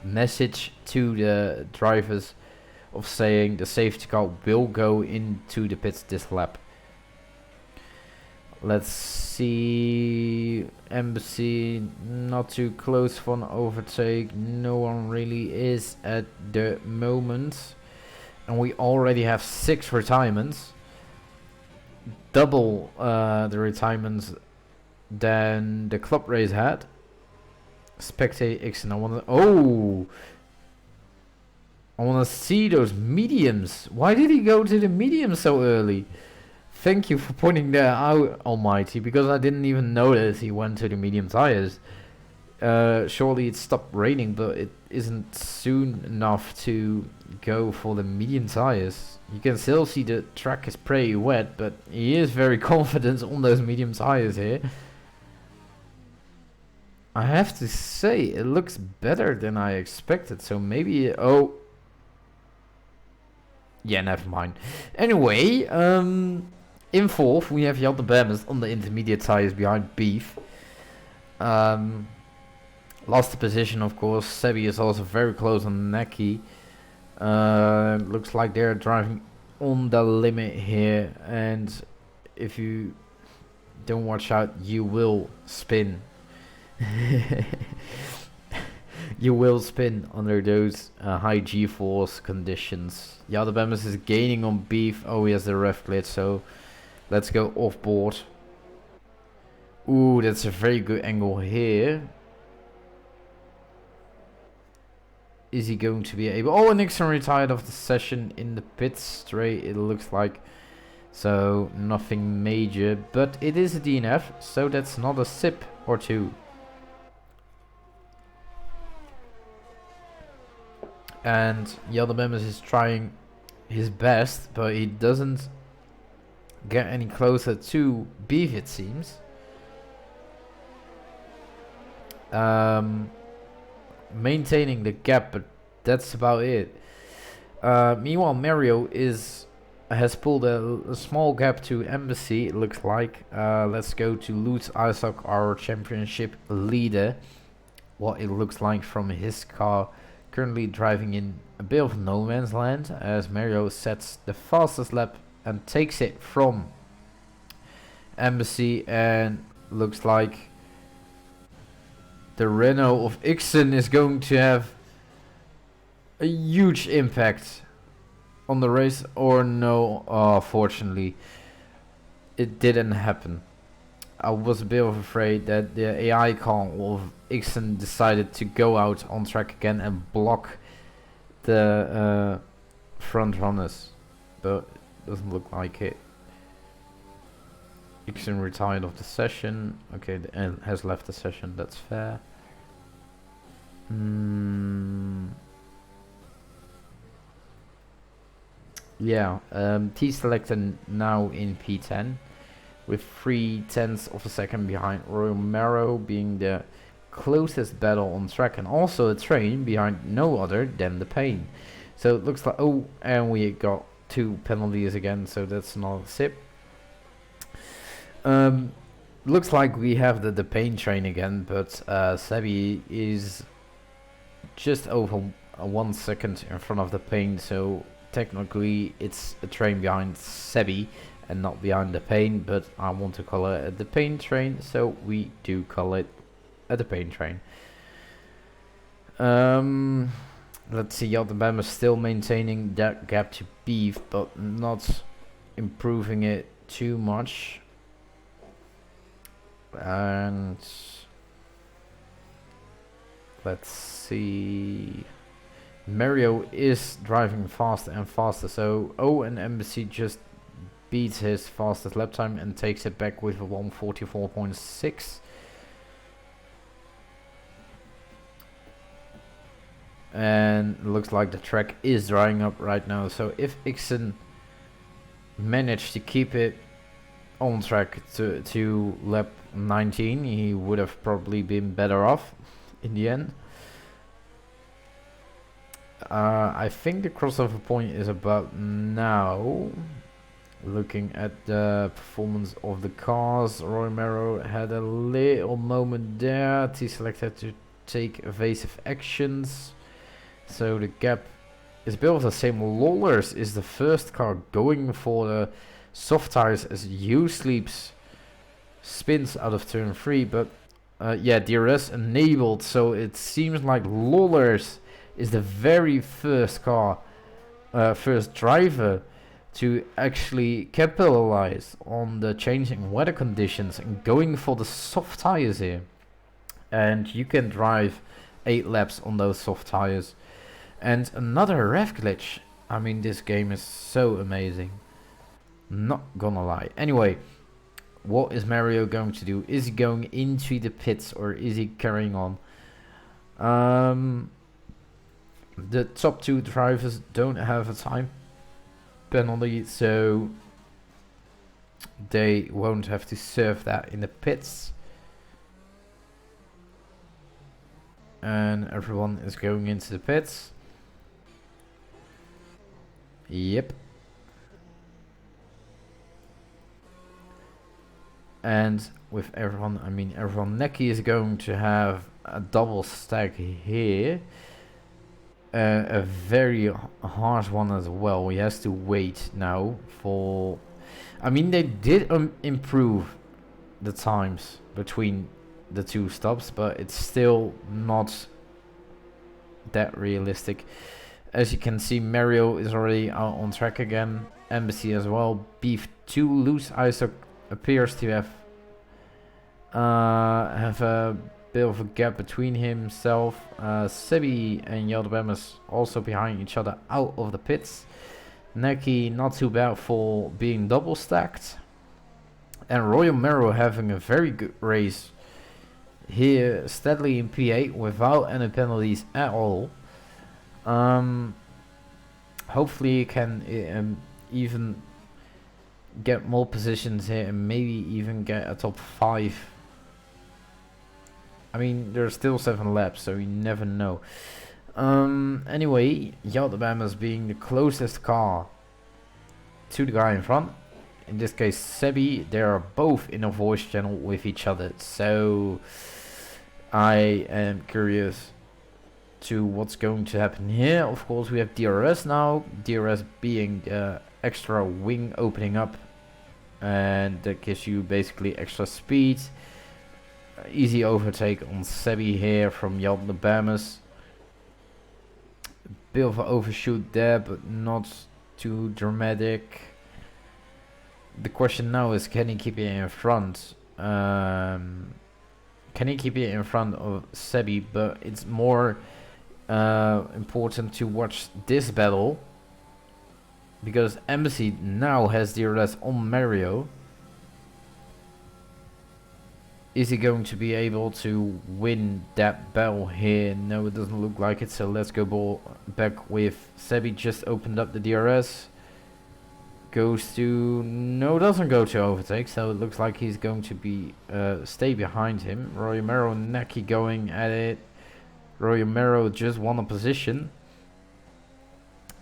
message to the drivers of saying the safety car will go into the pits this lap. Let's see. Embassy not too close for an overtake. No one really is at the moment, and we already have 6 retirements, double the retirements than the club race had. Spectate Ixon. I wanna see those mediums. Why did he go to the mediums so early? Thank you for pointing that out, Almighty, because I didn't even notice he went to the medium tires. Surely it stopped raining, but it isn't soon enough to go for the medium tires. You can still see the track is pretty wet, but he is very confident on those medium tires here. I have to say, it looks better than I expected, so maybe... Oh. Yeah, never mind. Anyway, in fourth, we have Jan de Bemes on the intermediate tires behind Beef. Lost the position, of course. Sebi is also very close on Neki. Looks like they're driving on the limit here, and if you don't watch out, you will spin. You will spin under those high G-force conditions. Jan de Bemes is gaining on Beef. Oh, he has the ref glitch, so let's go off board. Ooh, that's a very good angle here. Is he going to be able... Oh, Nixon retired off the session in the pit straight, it looks like. So, nothing major. But it is a DNF, so that's not a sip or two. And Jan de Bemes is trying his best, but he doesn't get any closer to Beef, it seems. Maintaining the gap, but that's about it. Meanwhile, Mario has pulled a small gap to Embassy, it looks like. Let's go to Lutz Isaac, our championship leader. What it looks like from his car. Currently driving in a bit of no man's land as Mario sets the fastest lap and takes it from Embassy, and looks like the Renault of Ixon is going to have a huge impact on the race, or no, fortunately it didn't happen. I was a bit afraid that the AI car of Ixon decided to go out on track again and block the front runners, but it doesn't look like it. Ixon retired of the session. Okay, and has left the session, that's fair. Yeah, T-Selector now in P10 with 3/10 of a second behind Romero, being the closest battle on track, and also a train behind no other than the Pain. So it looks like, oh, and we got 2 penalties again, so that's not a sip. Looks like we have the Pain train again, but Sebi is just over 1 second in front of the Pain, so technically it's a train behind Sebi and not behind the Pain, but I want to call it the Pain train, so we do call it the Pain train. Let's see, Jan de Bemes is still maintaining that gap to Beef, but not improving it too much. And let's see, Mario is driving faster and faster, so and Embassy just beats his fastest lap time and takes it back with a 1:44.6. And looks like the track is drying up right now, so if Ixon managed to keep it on track to lap 19, he would have probably been better off in the end. I think the crossover point is about now. Looking at the performance of the cars, Romero had a little moment there. T-Select had to take evasive actions, so the gap is a bit of the same. Lollers is the first car going for the soft tires as U-Sleeps spins out of turn 3, but yeah, DRS enabled, so it seems like Lollers is the very first car, first driver to actually capitalize on the changing weather conditions and going for the soft tires here. and you can drive 8 laps on those soft tires. And another ref glitch. I mean, this game is so amazing. Not gonna lie. Anyway, what is Mario going to do? Is he going into the pits or is he carrying on? The top 2 drivers don't have a time penalty, so they won't have to serve that in the pits. And everyone is going into the pits. Yep. And with everyone, I mean everyone, Neki is going to have a double stack here. A very harsh one as well. He has to wait now for... I mean, they did improve the times between the 2 stops, but it's still not that realistic. As you can see, Mario is already out on track again. Embassy as well. Beef 2 loose ISO appears to have a bit of a gap between himself. Sebi and Yaldabamas also behind each other out of the pits. Neki not too bad for being double stacked. And Royal Mero having a very good race here, steadily in P8 without any penalties at all. Hopefully he can even get more positions here and maybe even get a top 5. I mean, there's still 7 laps, so you never know. Anyway, Yaldabamas being the closest car to the guy in front. In this case, Sebi. They are both in a voice channel with each other, so I am curious to what's going to happen here. Of course, we have DRS now. DRS being the extra wing opening up, and that gives you basically extra speed. Easy overtake on Sebi here from Yaldabamas. Bit of an overshoot there, but not too dramatic. The question now is, can he keep it in front? Can he keep it in front of Sebi? But it's more important to watch this battle, because Embassy now has DRS on Mario. Is he going to be able to win that battle here? No, it doesn't look like it. So let's go back with Sebi. Just opened up the DRS. Goes to... No, doesn't go to overtake. So it looks like he's going to be stay behind him. Roy Mero and Neki going at it. Roy Mero just won a position.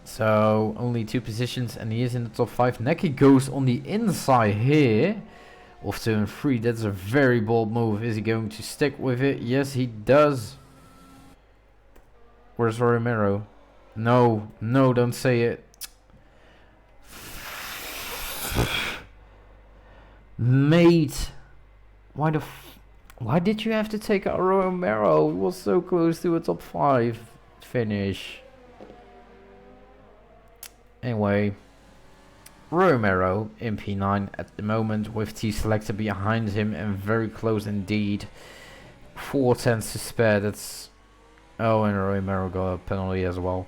So only 2 positions and he is in the top 5. Neki goes on the inside here of turn 3. That's a very bold move. Is he going to stick with it? Yes, he does. Where's Romero? No, no, don't say it. Mate, why did you have to take out Romero? He was so close to a top 5 finish. Anyway, Romero in P9 at the moment with T selector behind him and very close indeed. 4 tenths to spare. That's... Oh, and Romero got a penalty as well.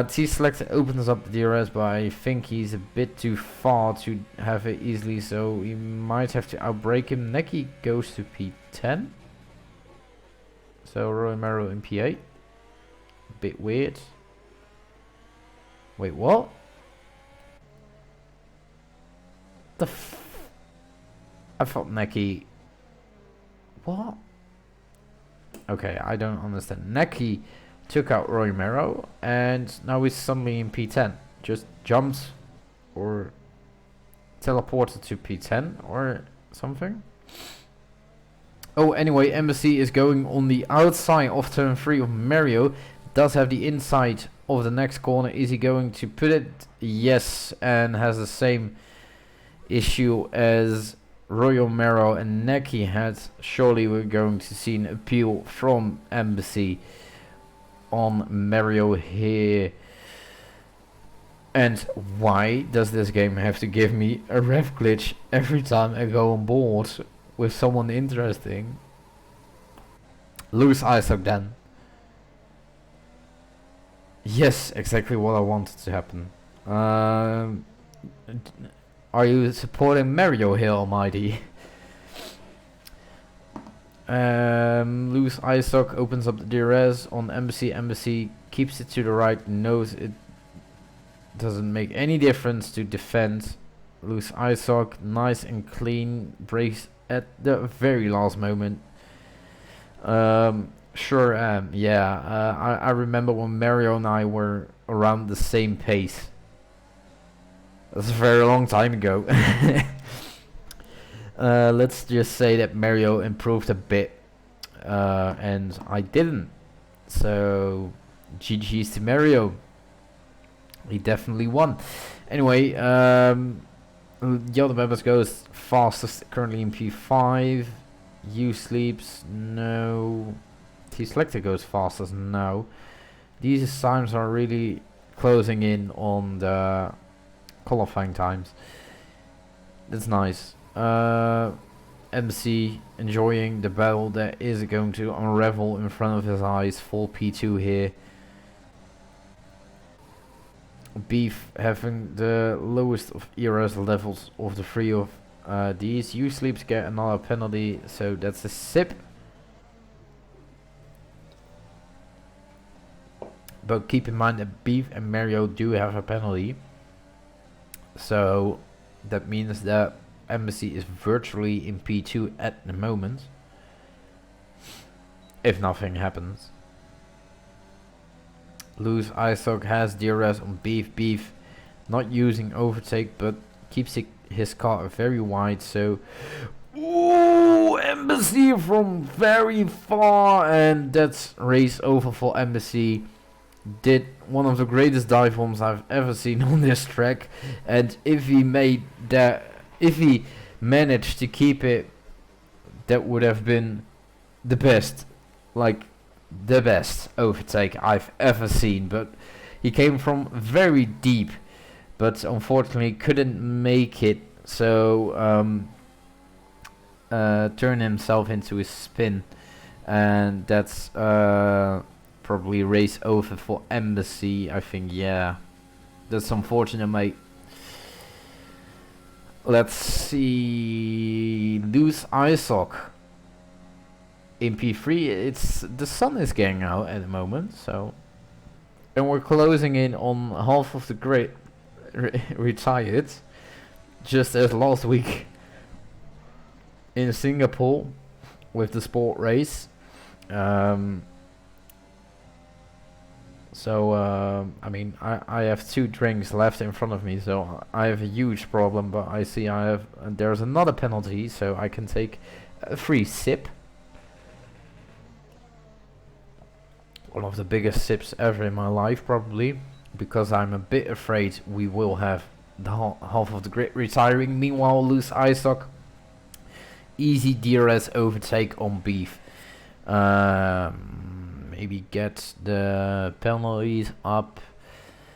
T selector opens up the DRS, but I think he's a bit too far to have it easily, so he might have to outbrake him. Neki goes to P10. So Romero in P8. Bit weird. Wait, what? I thought Neki... What? Okay, I don't understand. Neki took out Romero and now he's suddenly in P10. Just jumped or teleported to P10 or something. Oh, anyway, Embassy is going on the outside of turn 3 of Mario. Does have the inside of the next corner. Is he going to put it? Yes, and has the same issue as Royal Mero and Neki had. Surely we're going to see an appeal from Embassy on Mario here. And why does this game have to give me a ref glitch every time I go on board with someone interesting? Lose ISOC then. Yes, exactly what I wanted to happen. Are you supporting Mario here, Almighty? Loose ISOC opens up the DRS on Embassy. Embassy keeps it to the right, knows it doesn't make any difference to defend. Loose ISOC, nice and clean, breaks at the very last moment. Sure am, yeah. I remember when Mario and I were around the same pace. That's a very long time ago. Let's just say that Mario improved a bit, and I didn't. So, GG's to Mario. He definitely won. Anyway, the other members goes fastest currently in P5. U sleeps, no. T selector goes fastest, no. These times are really closing in on the qualifying times. That's nice. MC enjoying the battle that is going to unravel in front of his eyes. Full P2 here. Beef having the lowest of ERS levels of the three of these. You sleeps get another penalty, so that's a sip. But keep in mind that Beef and Mario do have a penalty. So that means that Embassy is virtually in P2 at the moment. If nothing happens. Loose ISOC has DRS on Beef. Beef not using overtake, but keeps his car very wide. So, ooh, Embassy from very far, and that's race over for Embassy. Did one of the greatest dive bombs I've ever seen on this track, and if he managed to keep it, that would have been the best, like the best overtake I've ever seen. But he came from very deep, but unfortunately couldn't make it, so turned himself into a spin, and that's probably race over for Embassy, I think. Yeah, that's unfortunate, mate. Let's see. Loose ISOC in P3. It's the sun is getting out at the moment, so, and we're closing in on half of the grid retired, just as last week in Singapore with the sport race. I mean, I have 2 drinks left in front of me, so I have a huge problem, but I see there's another penalty, so I can take a free sip. One of the biggest sips ever in my life, probably, because I'm a bit afraid we will have the half of the grid retiring. Meanwhile, Loose ISOC, easy DRS overtake on Beef. Maybe get the penalties up.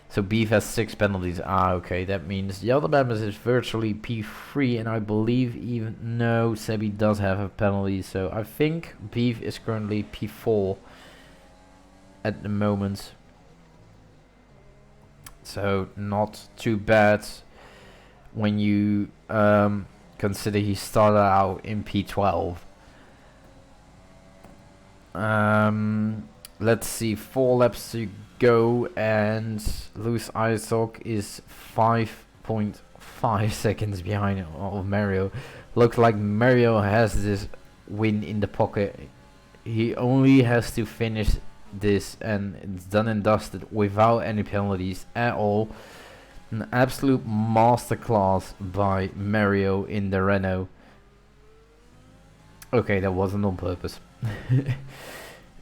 So Beef has 6 penalties. Okay, that means the other members is virtually P3, and I believe even no, Sebi does have a penalty. So I think Beef is currently P4 at the moment. So not too bad when you consider he started out in P12. Let's see, 4 laps to go, and Loose ISOC is 5.5 seconds behind of Mario. Looks like Mario has this win in the pocket. He only has to finish this, and it's done and dusted without any penalties at all. An absolute masterclass by Mario in the Renault. Okay, that wasn't on purpose.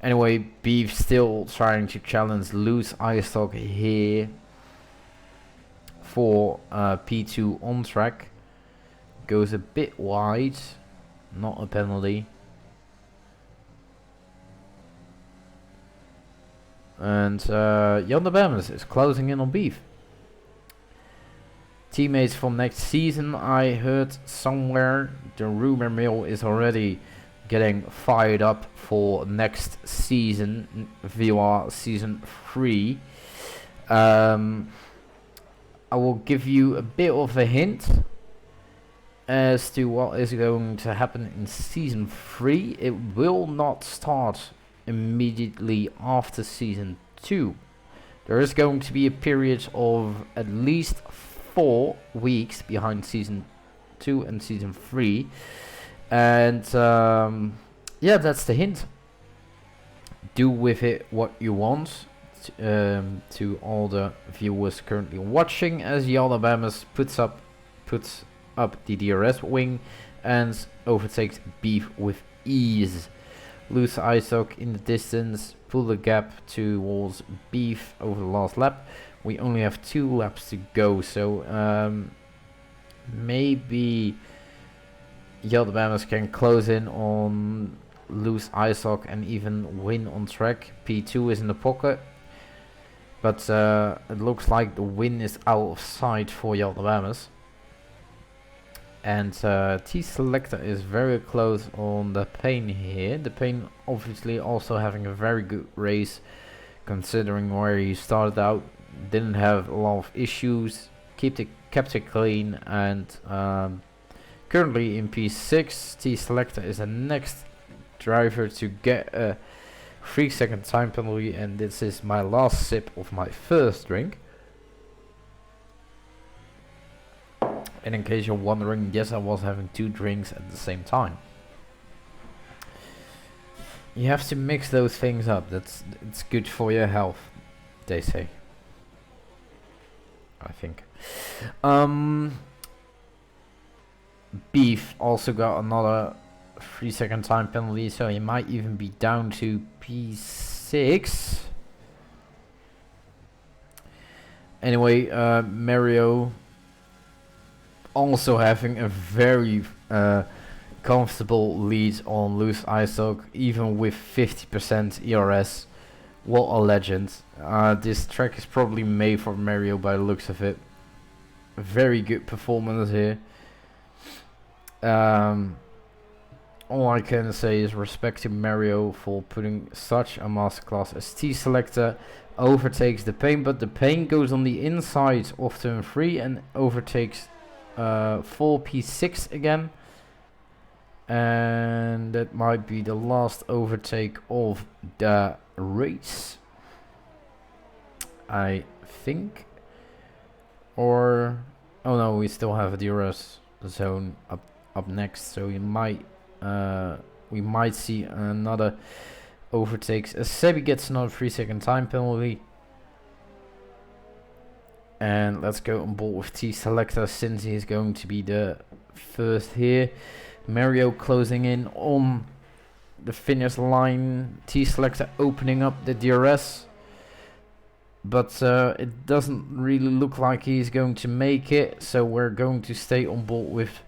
Anyway, Beef still trying to challenge Loose ISOC here for P2 on track. Goes a bit wide, not a penalty. And Yonder Bamers is closing in on Beef. Teammates from next season, I heard somewhere, the rumor mill is already getting fired up for next season, VOR season 3. I will give you a bit of a hint as to what is going to happen in season 3. It will not start immediately after season 2. There is going to be a period of at least 4 weeks behind season 2 and season 3. And yeah, that's the hint. Do with it what you want. To all the viewers currently watching, as the Alabama's puts up the DRS wing and overtakes Beef with ease. Loose Isoc in the distance, pull the gap towards Beef over the last lap. We only have 2 laps to go, so maybe the Alabama's can close in on Loose Isoc and even win on track. P2 is in the pocket. But it looks like the win is out of sight for the Alabama's. And T-Selector is very close on the Pain here. The Pain obviously also having a very good race, considering where he started out. Didn't have a lot of issues, kept it clean, and currently in P6. T-Selector is the next driver to get a 3-second time penalty, and this is my last sip of my first drink. And in case you're wondering, yes, I was having 2 drinks at the same time. You have to mix those things up. It's good for your health, they say. I think. Beef also got another 3-second time penalty, so he might even be down to P6. Anyway, Mario also having a very comfortable lead on Loose Isoc, even with 50% ERS. What a legend. This track is probably made for Mario by the looks of it. Very good performance here. All I can say is respect to Mario for putting such a masterclass as T-Selector overtakes the Pain, but the Pain goes on the inside of turn 3 and overtakes 4P6 again. And that might be the last overtake of the race, I think. Or, oh no, we still have a DRS zone up next, so you might we might see another overtakes as Sebi gets another 3-second time penalty. And let's go on board with T-Selector since he is going to be the first here. Mario closing in on the finish line. T-Selector opening up the DRS, but it doesn't really look like he's going to make it, so we're going to stay on board with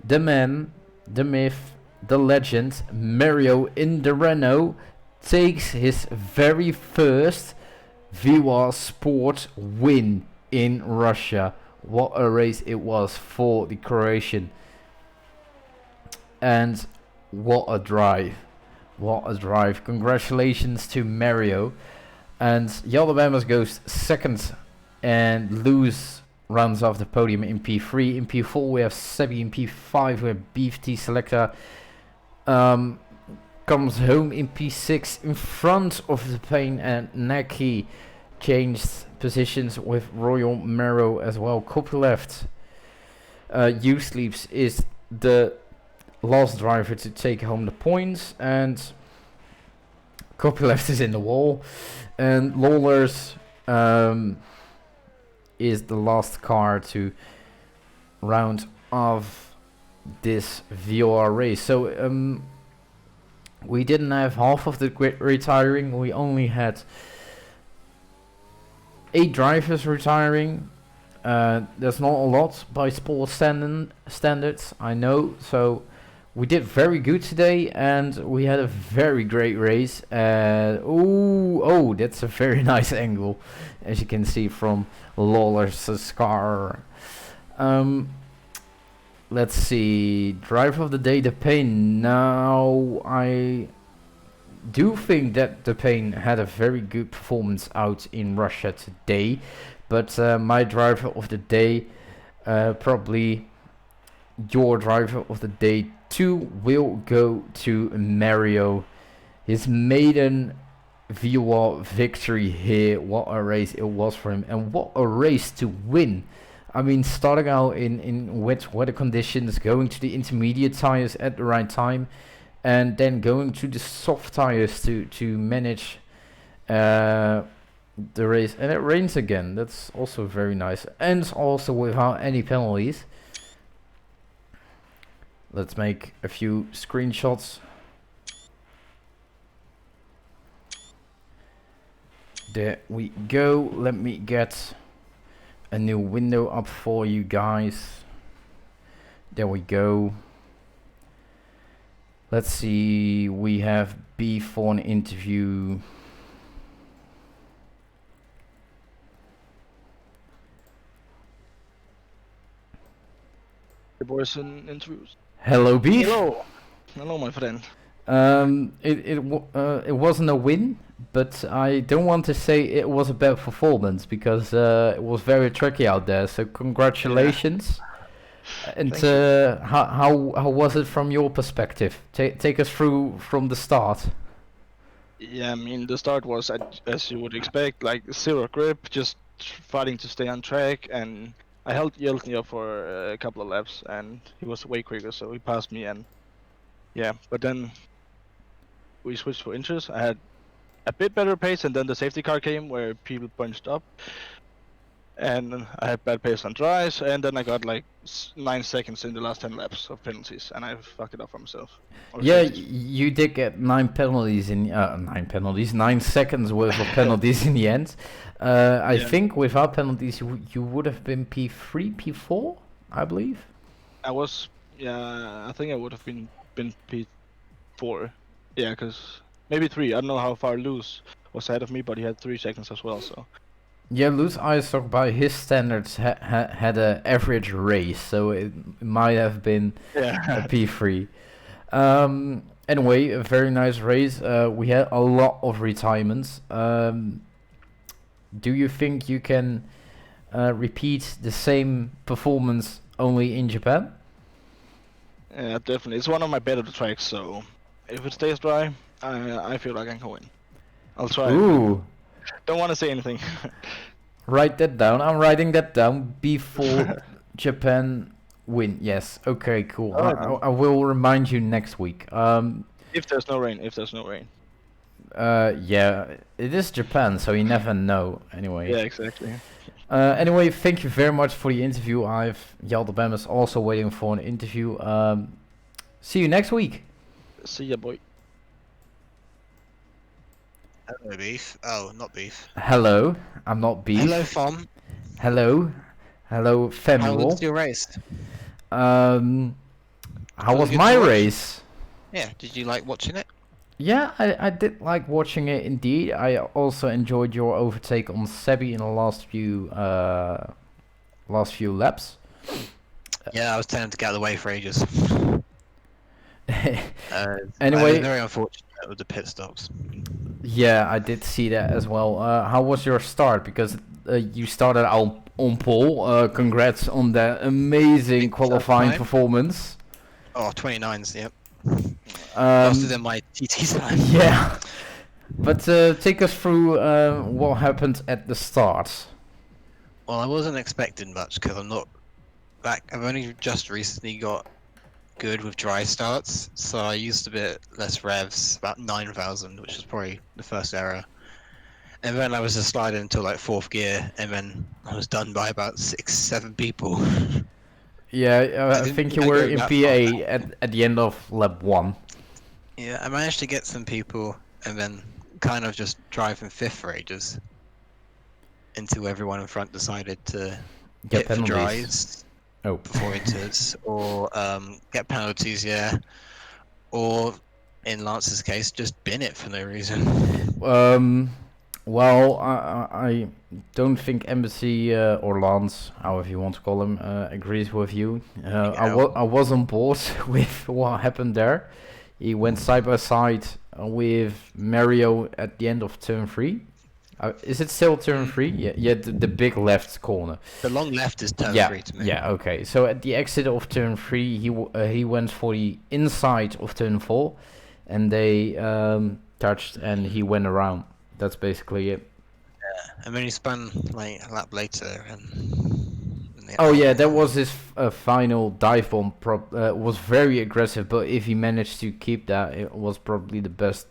the man, the myth, the legend. Mario in the Renault takes his very first VOR Sport win in Russia. What a race it was for the Croatian, and what a drive, what a drive. Congratulations to Mario. And Alabama goes second, and Luz runs off the podium in P3. In P4 we have Sebi. In P5 we have Beef. T-Selector comes home in P6 in front of the Pain, and Neki changed positions with Royal Mero as well. Copyleft U-Sleeps is the last driver to take home the points, and Copyleft is in the wall, and Lawlers is the last car to round off this VOR race. So we didn't have half of the grid retiring. We only had 8 drivers retiring. That's not a lot by sport standards, I know. So we did very good today, and we had a very great race. Oh, that's a very nice angle, as you can see from Lawler's car. let's see. Driver of the day, the Pain. Now I do think that the Pain had a very good performance out in Russia today, but my driver of the day, probably your driver of the day too, will go to Mario. His maiden VOR victory here. What a race it was for him, and what a race to win. I mean, starting out in wet weather conditions, going to the intermediate tires at the right time, and then going to the soft tires to manage the race. And it rains again. That's also very nice, and also without any penalties. Let's make a few screenshots. There we go. Let me get a new window up for you guys. There we go. Let's see. We have B for an interview. The boys in interviews. Hello, Beef. Hello, my friend. It wasn't a win, but I don't want to say it was a bad performance because it was very tricky out there. So congratulations. Yeah. And how was it from your perspective? Take us through from the start. Yeah, I mean the start was as you would expect, like zero grip, just fighting to stay on track, and I held Yeltsin up for a couple of laps, and he was way quicker, so he passed me, and yeah, but then we switched for inches. I had a bit better pace, and then the safety car came where people bunched up, and I had bad pace on dries, and then I got like 9 seconds in the last 10 laps of penalties, and I fucked it up for myself. Yeah, you did get 9 penalties in 9 seconds worth of penalties in the end. I think without penalties you would have been P3, P4, I believe. I think I would have been P4. Yeah, because maybe 3. I don't know how far Luz was ahead of me, but he had 3 seconds as well. So. Yeah, Luz Isaac by his standards had an average race, so it might have been a P3. Anyway, a very nice race. We had a lot of retirements. Do you think you can repeat the same performance only in Japan? Yeah, definitely. It's one of my better tracks, so if it stays dry, I feel like I can win. I'll try. Ooh. Don't want to say anything. Write that down. I'm writing that down before Japan win. Yes. Okay. Cool. I will remind you next week. If there's no rain. Yeah. It is Japan, so you never know. Anyway. Yeah. Exactly. Anyway, thank you very much for the interview. Yaldabam is also waiting for an interview. See you next week. See ya, boy. Hello, Beef. Oh, not Beef. Hello, I'm not Beef. Hello, Fom. Hello, Femuel. How was your race? How was my race? Yeah, did you like watching it? Yeah, I did like watching it indeed. I also enjoyed your overtake on Sebi in the last few laps. Yeah, I was telling him to get out of the way for ages. Anyway, very unfortunate with the pit stops. Yeah, I did see that as well. How was your start? Because you started out on pole. Congrats on that amazing qualifying performance. Oh, 29s, yep. Faster than my TT time. Yeah. But take us through what happened at the start. Well, I wasn't expecting much because I'm not back. I've only just recently got good with dry starts, so I used a bit less revs, about 9,000, which was probably the first error. And then I was just sliding into like 4th gear, and then I was done by about 6-7 people. Yeah, I think you were in PA at the end of lap 1. Yeah, I managed to get some people, and then kind of just driving 5th for ages until everyone in front decided to get hit for dries. Oh. Before inters, or get penalties, yeah, or in Lance's case, just bin it for no reason. Well, I don't think Embassy or Lance, however you want to call him, agrees with you. I was on board with what happened there. He went side by side with Mario at the end of turn 3. Is it still turn 3? Yeah, the big left corner. The long left is turn Yeah, 3 to me. yeah, okay. So at the exit of turn 3, he went for the inside of turn 4, and they touched, and he went around. That's basically it. And then he spun like a lap later. Oh yeah, that was his final dive bomb. Was very aggressive, but if he managed to keep that, it was probably the best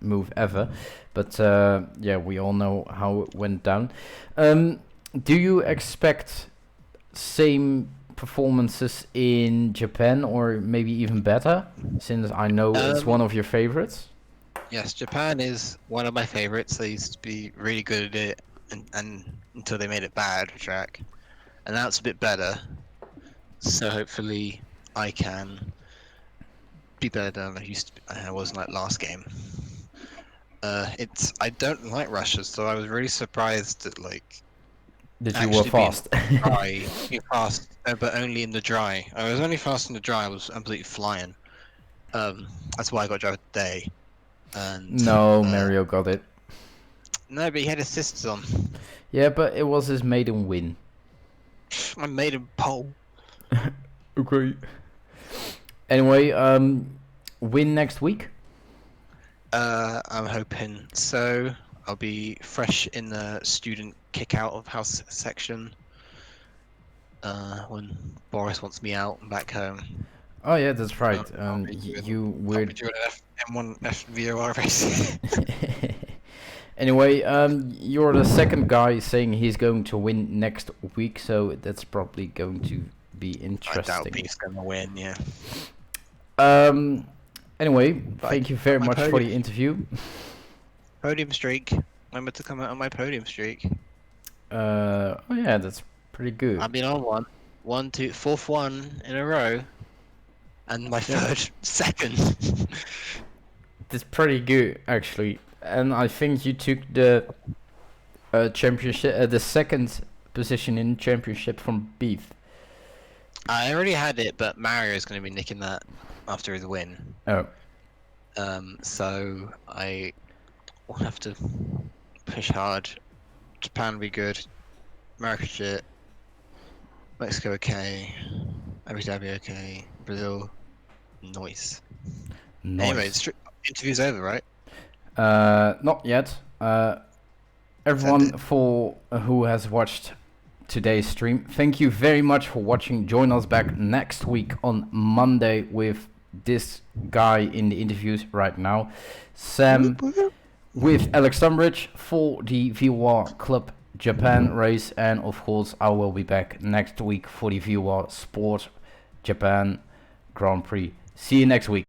move ever. But yeah, we all know how it went down. Do you expect same performances in Japan, or maybe even better? Since I know it's one of your favorites. Yes, Japan is one of my favorites. They used to be really good at it, and until they made it bad track, and now it's a bit better. So hopefully, I can be better than I was in like last game. I don't like rushes, so I was really surprised that like That you were fast. dry, fast, but only in the dry. I was only fast in the dry. I was absolutely flying. That's why I got driver today. And No, Mario got it. no, but he had assists on. Yeah, but it was his maiden win. I made him pole. Okay. Anyway, win next week? I'm hoping so. I'll be fresh in the student kick out of house section. When Boris wants me out and back home. Oh yeah, that's right. I'll be doing an M1 VOR race. Anyway, you're the second guy saying he's going to win next week, so that's probably going to be interesting. I doubt he's gonna win. Yeah. Anyway, thank you very much for the interview. Podium streak. Remember to come out on my podium streak. Oh yeah, that's pretty good. I've been on fourth one in a row, and my second. That's pretty good actually, and I think you took the championship, the second position in championship from Beef. I already had it, but Mario's going to be nicking that after his win. Oh. So I will have to push hard. Japan will be good. America shit. Mexico okay. Abu Dhabi okay. Brazil noise. Anyway, the interview's over, right? Not yet. Everyone who has watched today's stream, thank you very much for watching. Join us back next week on Monday with this guy in the interviews right now, Sam, with Alex Tunbridge for the VOR Club Japan race, and of course I will be back next week for the VOR Sport Japan Grand Prix. See you next week.